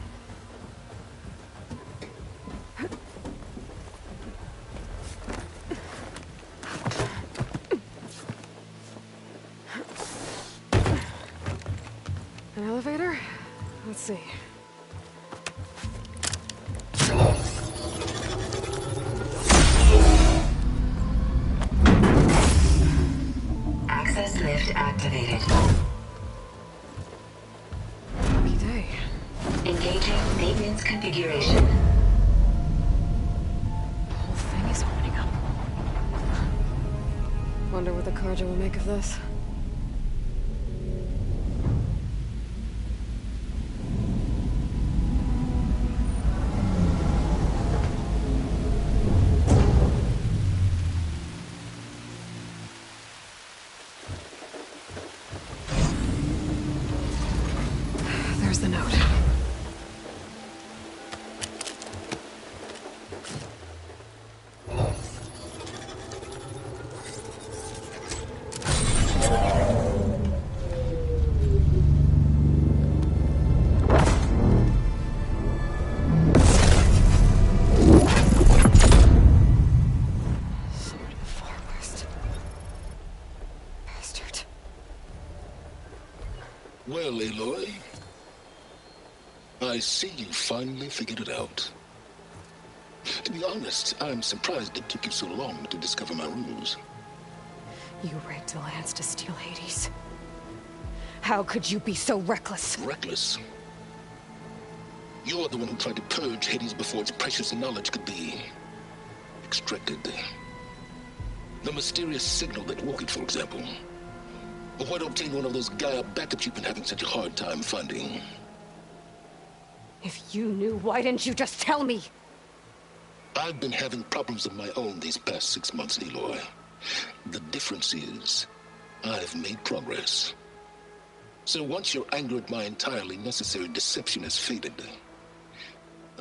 An elevator? Let's see. Access lift activated. Lucky day. Engaging maintenance configuration. The whole thing is opening up. Wonder what the Carja will make of this. There's the note. Sword of the Far West. Bastard. Well, Aloy, I see you finally figured it out. To be honest, I'm surprised it took you so long to discover my ruse. You rigged the lance to steal Hades. How could you be so reckless? Reckless? You're the one who tried to purge Hades before its precious knowledge could be extracted. The mysterious signal that woke it, for example. Or why to obtain one of those Gaia backups you've been having such a hard time finding. If you knew, why didn't you just tell me? I've been having problems of my own these past 6 months, Aloy. The difference is, I've made progress. So once your anger at my entirely necessary deception has faded,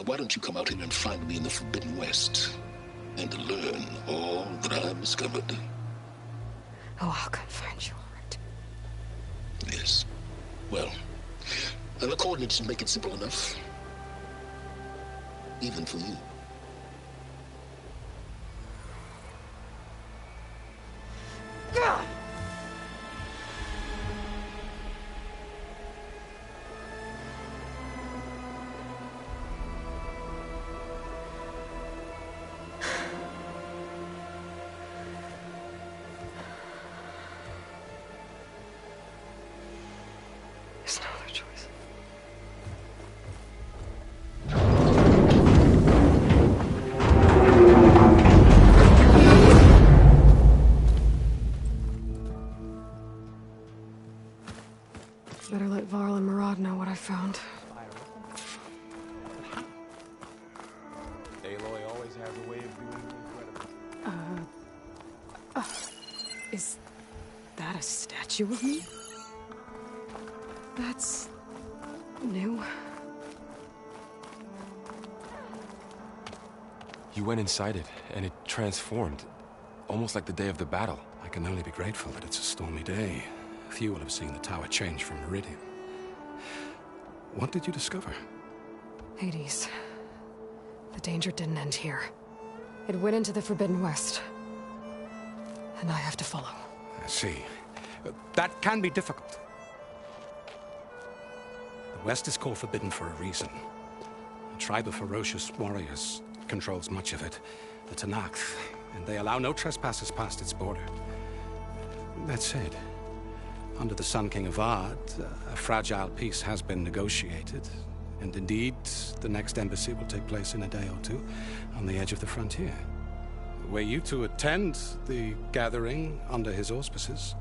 why don't you come out here and find me in the Forbidden West, and learn all that I've discovered? Oh, I'll come find you, all right. Yes. Well, the coordinates should make it simple enough. Even for you. Ugh! There's no other choice. Better let Varl and Murad know what I found. Aloy always has a way of doing the incredible. Is that a statue of me? That's new. You went inside it, and it transformed. Almost like the day of the battle. I can only be grateful that it's a stormy day. Few will have seen the tower change from Meridian. What did you discover? Hades. The danger didn't end here. It went into the Forbidden West. And I have to follow. I see. That can be difficult. The West is called Forbidden for a reason. A tribe of ferocious warriors controls much of it, the Tenakth, and they allow no trespassers past its border. That said, under the Sun King of Ard, a fragile peace has been negotiated, and indeed, the next embassy will take place in a day or two on the edge of the frontier. Were you to attend the gathering under his auspices,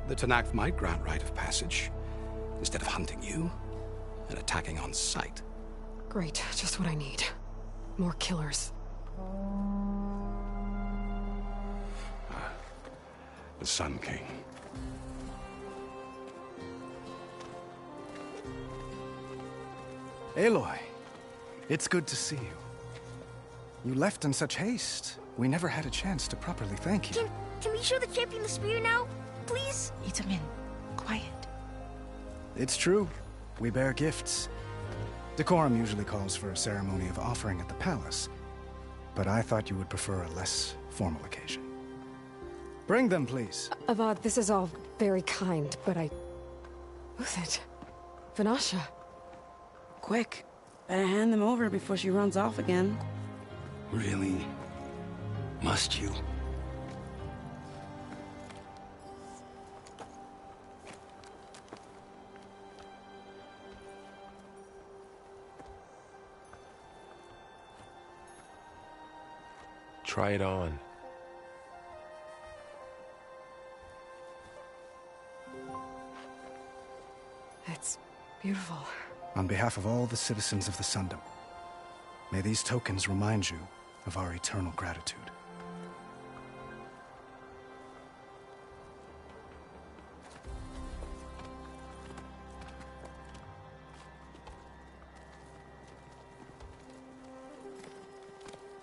the Tenakth might grant right of passage, instead of hunting you and attacking on sight. Great, just what I need. More killers. The Sun King. Aloy, it's good to see you. You left in such haste. We never had a chance to properly thank you. Can we show the champion the spear now? Please? Itamin, quiet. It's true. We bear gifts. Decorum usually calls for a ceremony of offering at the palace, but I thought you would prefer a less formal occasion. Bring them, please. Avad, this is all very kind, but Who's it? Vanasha. Quick. Better hand them over before she runs off again. Really? Must you? Try it on. It's beautiful. On behalf of all the citizens of the Sundom, may these tokens remind you of our eternal gratitude.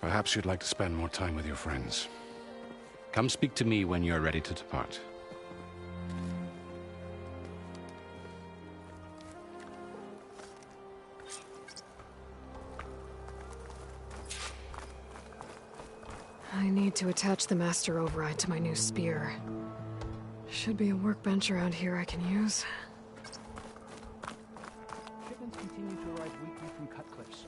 Perhaps you'd like to spend more time with your friends. Come speak to me when you're ready to depart. I need to attach the Master Override to my new spear. Should be a workbench around here I can use. Shipments continue to arrive weekly from Cutcliffs.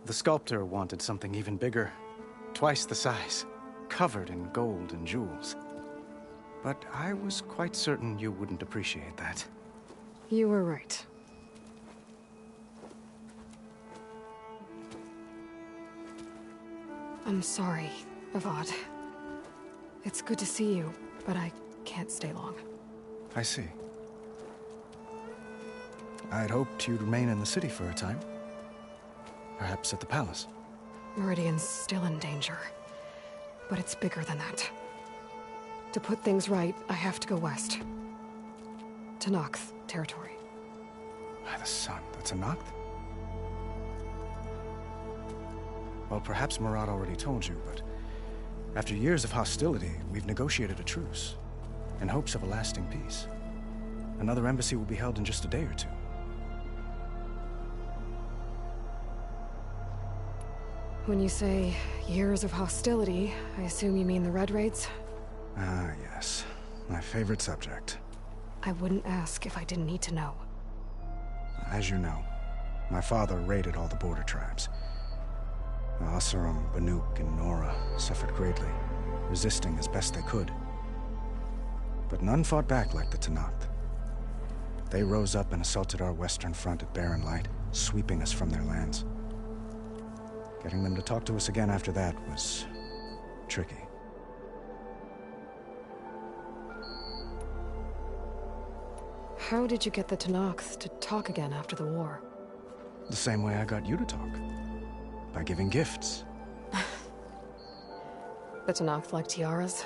The sculptor wanted something even bigger, twice the size, covered in gold and jewels. But I was quite certain you wouldn't appreciate that. You were right. I'm sorry, Avad. It's good to see you, but I can't stay long. I see. I'd hoped you'd remain in the city for a time. Perhaps at the palace. Meridian's still in danger, but it's bigger than that. To put things right, I have to go west. Tenakth territory. By the sun, the Tenakth? Well, perhaps Murad already told you, but after years of hostility, we've negotiated a truce, in hopes of a lasting peace. Another embassy will be held in just a day or two. When you say years of hostility, I assume you mean the Red Raids? Ah, yes. My favorite subject. I wouldn't ask if I didn't need to know. As you know, my father raided all the border tribes. Asurum, Banuk, and Nora suffered greatly, resisting as best they could. But none fought back like the Tenakth. They rose up and assaulted our western front at Barren Light, sweeping us from their lands. Getting them to talk to us again after that was tricky. How did you get the Tenakth to talk again after the war? The same way I got you to talk. By giving gifts. The Tenakth like tiaras?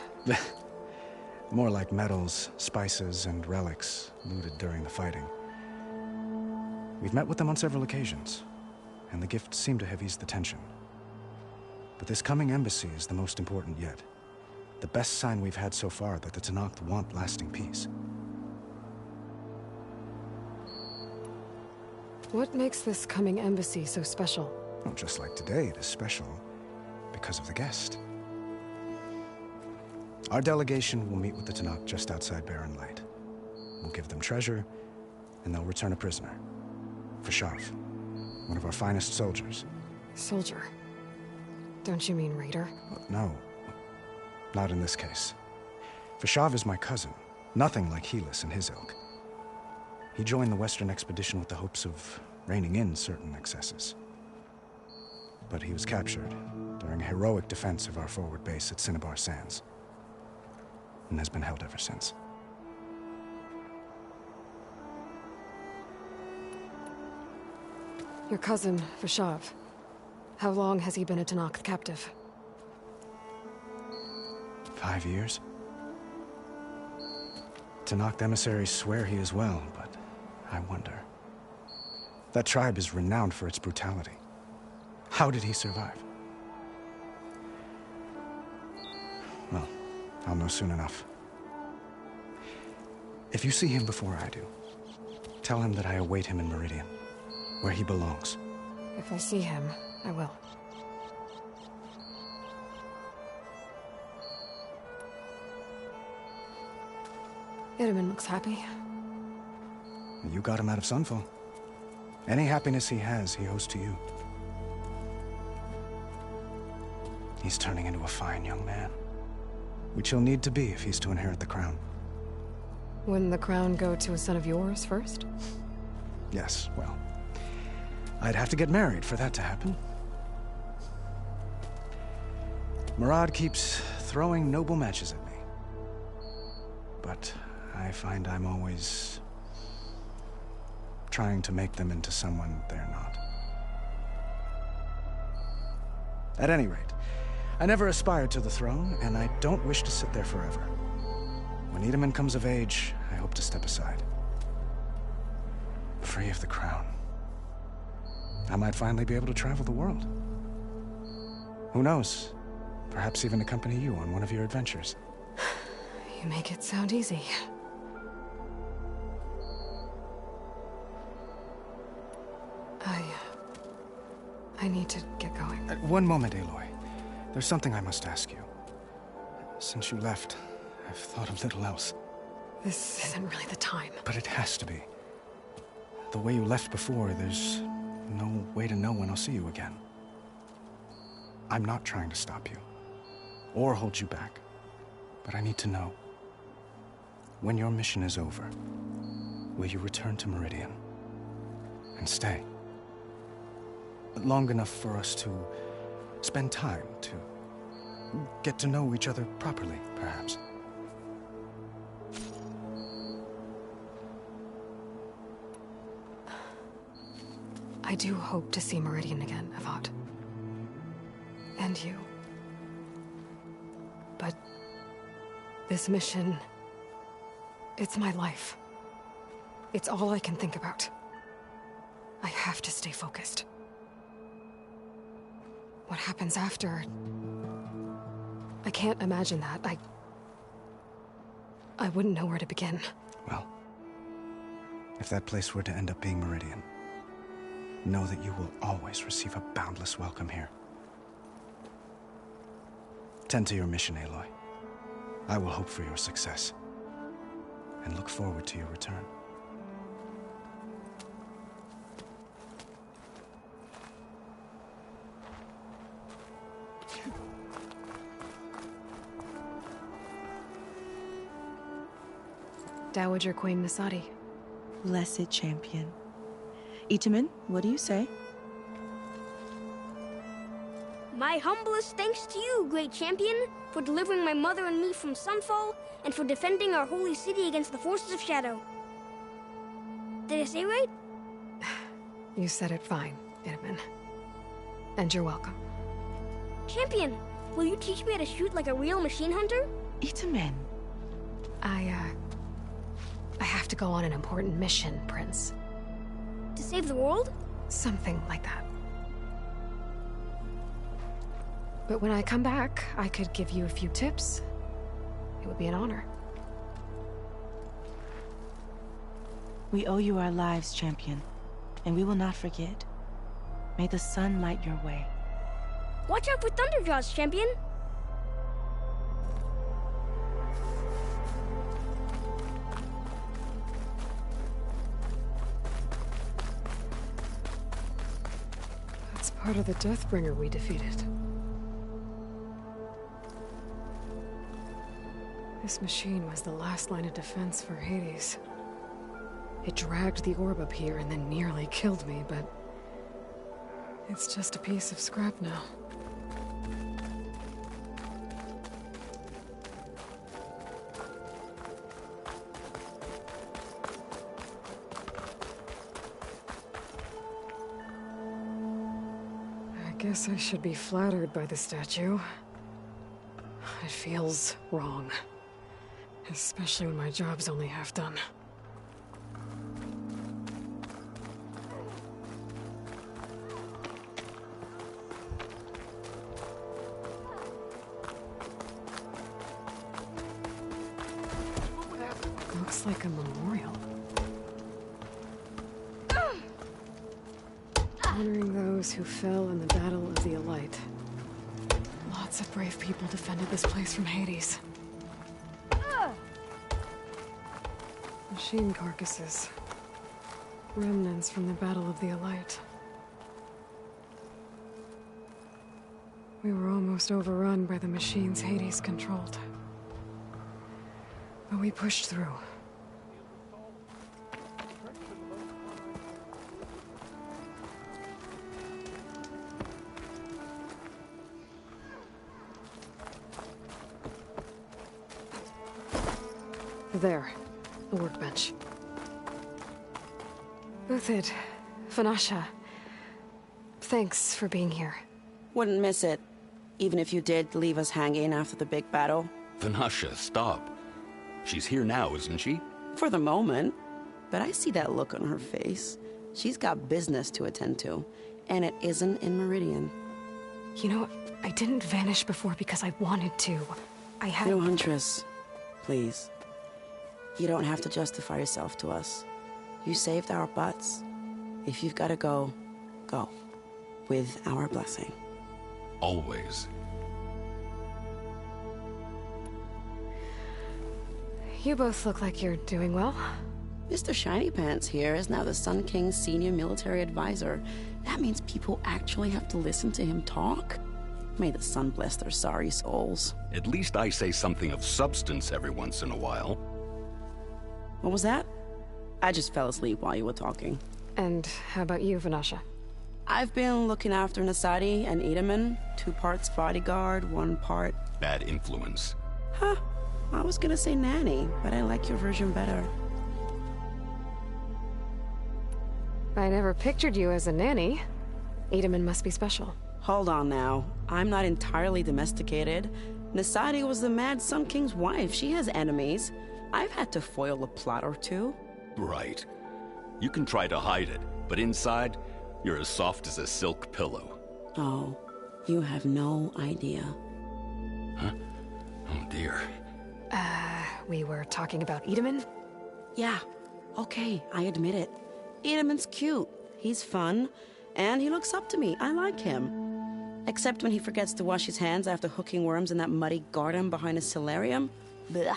More like medals, spices, and relics looted during the fighting. We've met with them on several occasions, and the gifts seem to have eased the tension. But this coming embassy is the most important yet. The best sign we've had so far that the Tenakth want lasting peace. What makes this coming embassy so special? Well, just like today, it is special because of the guest. Our delegation will meet with the Tenakth just outside Barren Light. We'll give them treasure, and they'll return a prisoner. Fashav, one of our finest soldiers. Soldier? Don't you mean raider? No, not in this case. Fashav is my cousin, nothing like Helis and his ilk. He joined the Western expedition with the hopes of reining in certain excesses. But he was captured during a heroic defense of our forward base at Cinnabar Sands, and has been held ever since. Your cousin, Fashav. How long has he been a Tenakth captive? 5 years. Tenakth emissaries swear he is well, but I wonder. That tribe is renowned for its brutality. How did he survive? Well, I'll know soon enough. If you see him before I do, tell him that I await him in Meridian, where he belongs. If I see him, I will. Itamen looks happy. You got him out of Sunfall. Any happiness he has, he owes to you. He's turning into a fine young man, which he'll need to be if he's to inherit the crown. Wouldn't the crown go to a son of yours first? Yes, well, I'd have to get married for that to happen. Murad keeps throwing noble matches at me. But I find I'm always trying to make them into someone they're not. At any rate, I never aspired to the throne, and I don't wish to sit there forever. When Itamen comes of age, I hope to step aside. Free of the crown. I might finally be able to travel the world. Who knows? Perhaps even accompany you on one of your adventures. You make it sound easy. I need to get going. One moment, Aloy. There's something I must ask you. Since you left, I've thought of little else. This isn't really the time. But it has to be. The way you left before, there's no way to know when I'll see you again. I'm not trying to stop you, or hold you back. But I need to know, when your mission is over, will you return to Meridian and stay? Long enough for us to spend time, to get to know each other properly, perhaps. I do hope to see Meridian again, Avad. And you. But this mission, it's my life. It's all I can think about. I have to stay focused. What happens after? I can't imagine that. I wouldn't know where to begin. Well, if that place were to end up being Meridian, know that you will always receive a boundless welcome here. Tend to your mission, Aloy. I will hope for your success, and look forward to your return. Dowager Queen Masadi. Blessed champion. Itamen, what do you say? My humblest thanks to you, great champion, for delivering my mother and me from Sunfall, and for defending our holy city against the forces of Shadow. Did I say right? You said it fine, Itamen. And you're welcome. Champion, will you teach me how to shoot like a real machine hunter? Itamen. I have to go on an important mission, Prince. To save the world? Something like that. But when I come back, I could give you a few tips, It would be an honor. We owe you our lives, champion, and we will not forget. May the sun light your way. Watch out for Thunderjaws, champion! That's part of the Deathbringer we defeated. This machine was the last line of defense for Hades. It dragged the orb up here and then nearly killed me, but it's just a piece of scrap now. I guess I should be flattered by the statue. It feels wrong. Especially when my job's only half done. Looks like a memorial. Honoring those who fell in the Battle of the Elite. Lots of brave people defended this place from Hades. Machine carcasses. Remnants from the Battle of the Elite. We were almost overrun by the machines Hades controlled. But we pushed through. There. The workbench. Uthid, Vanasha, thanks for being here. Wouldn't miss it, even if you did leave us hanging after the big battle. Vanasha, stop. She's here now, isn't she? For the moment. But I see that look on her face. She's got business to attend to, and it isn't in Meridian. You know, I didn't vanish before because I wanted to. I had... No, Huntress. Please. You don't have to justify yourself to us. You saved our butts. If you've got to go, go. With our blessing. Always. You both look like you're doing well. Mr. Shiny Pants here is now the Sun King's senior military advisor. That means people actually have to listen to him talk? May the sun bless their sorry souls. At least I say something of substance every once in a while. What was that? I just fell asleep while you were talking. And how about you, Vanasha? I've been looking after Nasadi and Edaman. 2 parts bodyguard, 1 part... bad influence. Huh. I was gonna say nanny, but I like your version better. I never pictured you as a nanny. Edaman must be special. Hold on now. I'm not entirely domesticated. Nasadi was the Mad Sun King's wife. She has enemies. I've had to foil a plot or 2. Right. You can try to hide it, but inside, you're as soft as a silk pillow. Oh, you have no idea. Huh? Oh dear. We were talking about Edaman? Yeah. Okay, I admit it. Edaman's cute. He's fun. And he looks up to me. I like him. Except when he forgets to wash his hands after hooking worms in that muddy garden behind a solarium. Blech.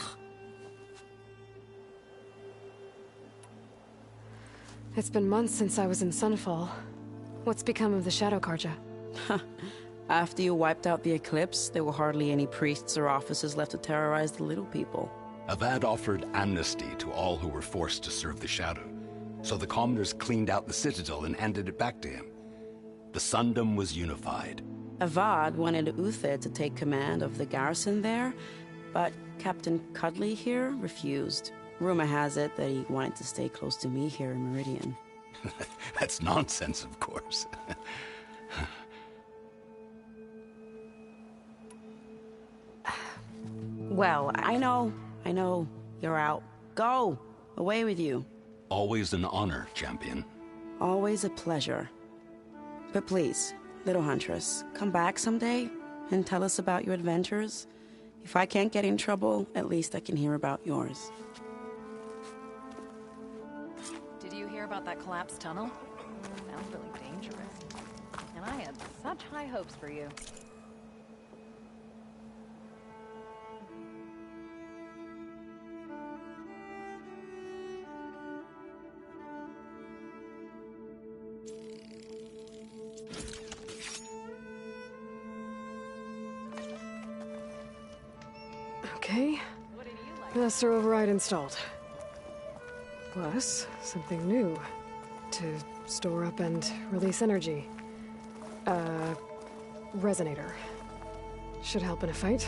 It's been months since I was in Sunfall. What's become of the Shadow Karja? After you wiped out the eclipse, there were hardly any priests or officers left to terrorize the little people. Avad offered amnesty to all who were forced to serve the Shadow. So the commoners cleaned out the citadel and handed it back to him. The Sundom was unified. Avad wanted Uthid to take command of the garrison there, but Captain Cudley here refused. Rumor has it that he wanted to stay close to me here in Meridian. That's nonsense, of course. Well, I know. You're out. Go! Away with you. Always an honor, champion. Always a pleasure. But please, little Huntress, come back someday and tell us about your adventures. If I can't get in trouble, at least I can hear about yours. Did you hear about that collapsed tunnel? Sounds really dangerous. And I had such high hopes for you. Okay. Master override installed. Plus, something new. To store up and release energy. Resonator. Should help in a fight.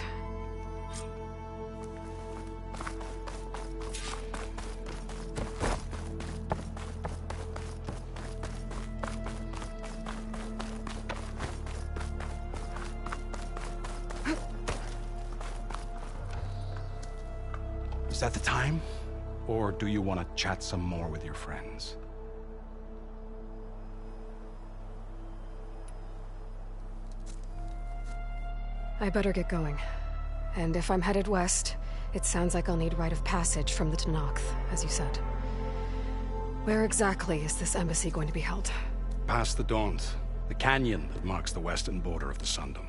Is that the time? Or do you want to chat some more with your friends? I better get going. And if I'm headed west, it sounds like I'll need rite of passage from the Tenakth, as you said. Where exactly is this embassy going to be held? Past the Daunt, the canyon that marks the western border of the Sundom.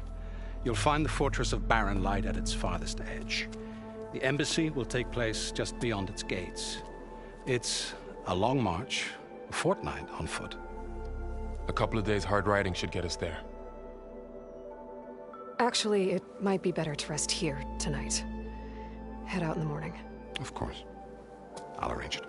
You'll find the fortress of Barren Light at its farthest edge. The embassy will take place just beyond its gates. It's a long march, a fortnight on foot. A couple of days hard riding should get us there. Actually, it might be better to rest here tonight. Head out in the morning. Of course. I'll arrange it.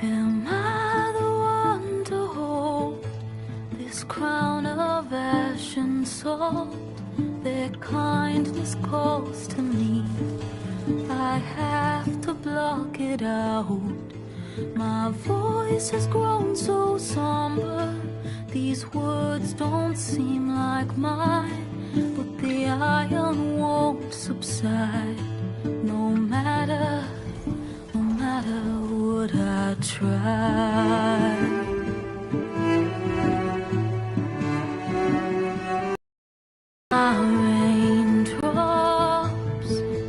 Am I the one to hold this crown of ash and salt? Their kindness calls to me. I have to block it out. My voice has grown so somber. These words don't seem like mine, but the iron won't subside. No matter what I try. My raindrops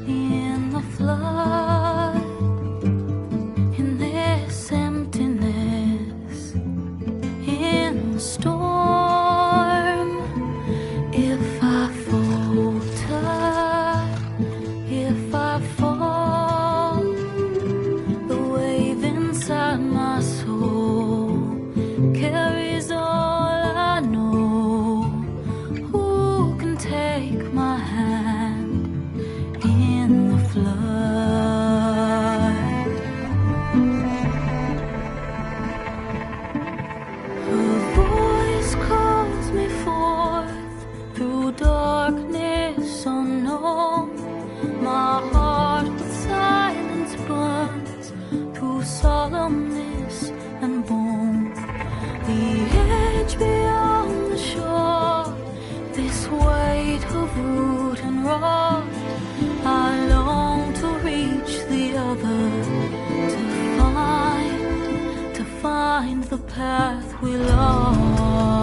in the flood, in this emptiness, in the storm. If I falter, if I fall, the wave inside my soul carries all I know. Who can take my hand in the flood? Her voice calls me forth through darkness unknown. My heart with silence burns through solemnness and bone. The edge beyond the shore, this weight of root and rod. I long to reach the other, to find the path we lost.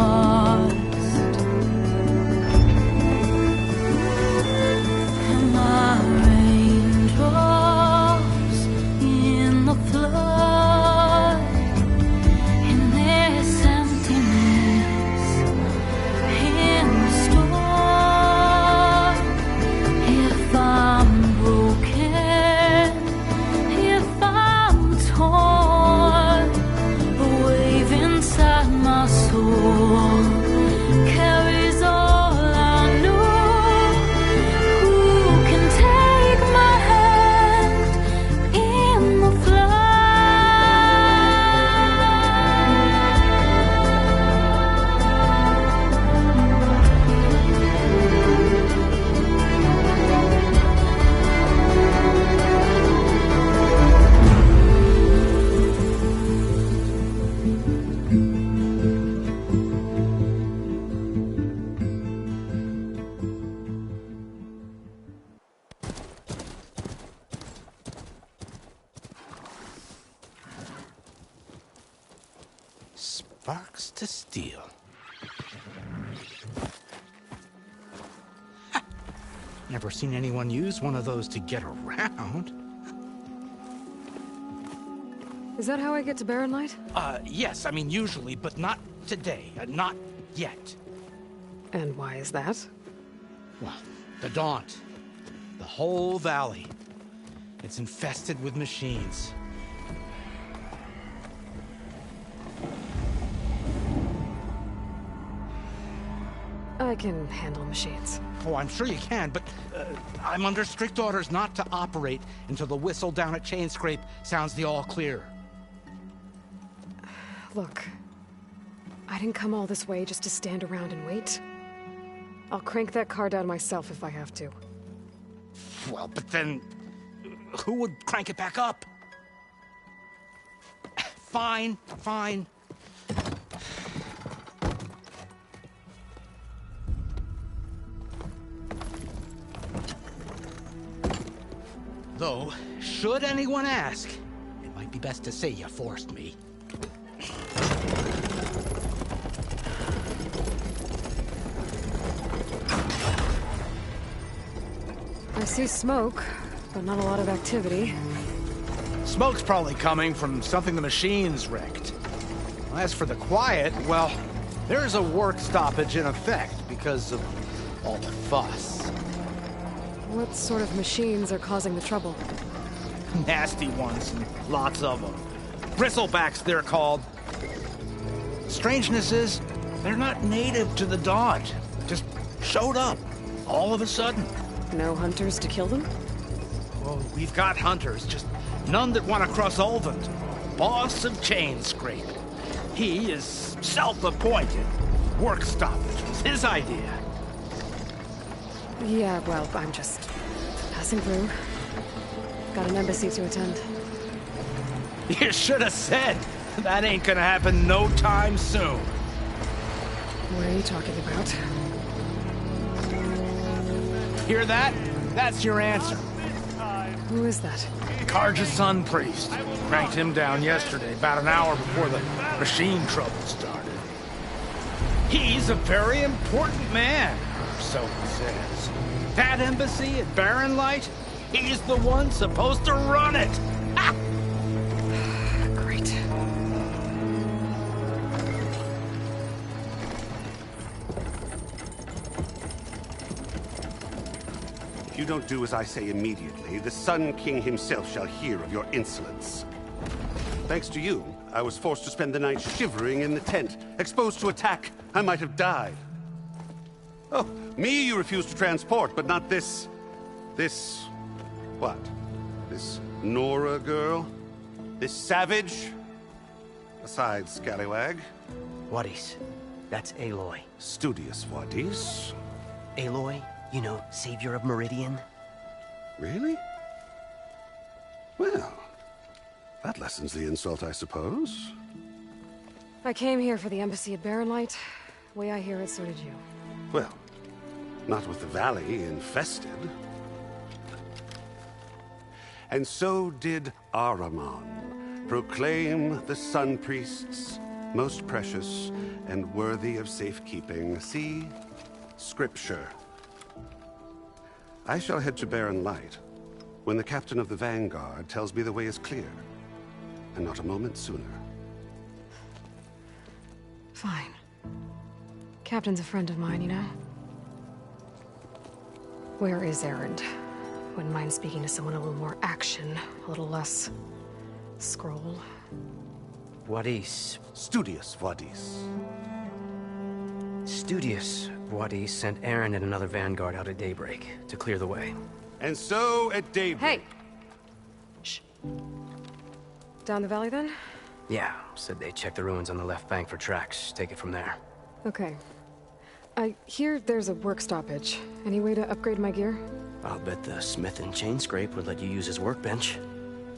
And my raindrops in the flood, in this emptiness, in the storm. Sparks to steel. Never seen anyone use one of those to get around. Is that how I get to Barren Light? Yes, I mean usually, but not today. Not yet. And why is that? Well, the Daunt. The whole valley. It's infested with machines. I can handle machines. Oh, I'm sure you can, but I'm under strict orders not to operate until the whistle down at Chainscrape sounds the all clear. Look, I didn't come all this way just to stand around and wait. I'll crank that car down myself if I have to. Well, but then who would crank it back up? Fine, fine. Though, should anyone ask, it might be best to say you forced me. I see smoke, but not a lot of activity. Smoke's probably coming from something the machines wrecked. As for the quiet, well, there's a work stoppage in effect because of all the fuss. What sort of machines are causing the trouble? Nasty ones, and lots of them. Bristlebacks, they're called. Strangeness is, they're not native to the Daunt. Just showed up, all of a sudden. No hunters to kill them? Well, we've got hunters, just none that want to cross Ulvund. Boss of Chainscrape. He is self-appointed. Work stoppage was his idea. Yeah, well, I'm just passing through. Got an embassy to attend. You should have said. That ain't gonna happen no time soon. What are you talking about? Hear that? That's your answer. Who is that? Karja's Sun Priest. Cranked him down yesterday, about an hour before the machine trouble started. He's a very important man, so he says. That embassy at Barren Light, he's the one supposed to run it. Ha! Great. If you don't do as I say immediately, the Sun King himself shall hear of your insolence. Thanks to you, I was forced to spend the night shivering in the tent. Exposed to attack, I might have died. Oh, me you refuse to transport, but not this... what? This Nora girl? This savage? Besides, scallywag. Wadis. That's Aloy. Studious Wadis. Aloy, you know, savior of Meridian. Really? Well, that lessens the insult, I suppose. I came here for the embassy at Barren Light. Way I hear it, so did you. Well, not with the valley infested. And so did Ahriman, proclaim the Sun Priests most precious and worthy of safekeeping. See? Scripture. I shall head to Barren Light when the captain of the Vanguard tells me the way is clear, and not a moment sooner. Fine. Captain's a friend of mine, you know? Where is Erend? Wouldn't mind speaking to someone a little more action, a little less scroll. Wadis. Studious Wadis. Studious Wadis sent Aaron and another Vanguard out at daybreak to clear the way. And so at daybreak... Hey! Shh. Down the valley, then? Yeah, said they checked the ruins on the left bank for tracks. Take it from there. Okay. I hear there's a work stoppage. Any way to upgrade my gear? I'll bet the smith in Chainscrape would let you use his workbench.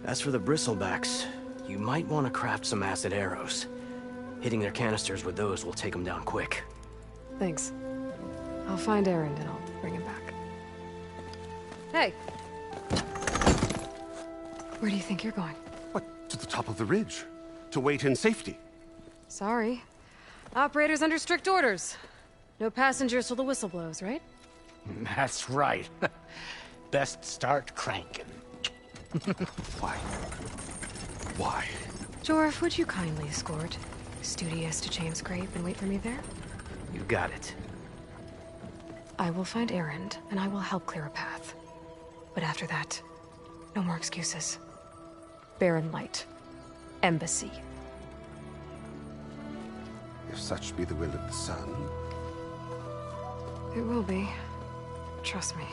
As for the bristlebacks, you might want to craft some acid arrows. Hitting their canisters with those will take them down quick. Thanks. I'll find Erend and I'll bring him back. Hey! Where do you think you're going? What? To the top of the ridge. To wait in safety. Sorry. Operators under strict orders. No passengers till the whistle blows, right? That's right. Best start cranking. Why? Why? Jorf, would you kindly escort Studious to Chainscrape and wait for me there? You got it. I will find Erend, and I will help clear a path. But after that, no more excuses. Barren Light. Embassy. If such be the will of the sun. It will be. Trust me.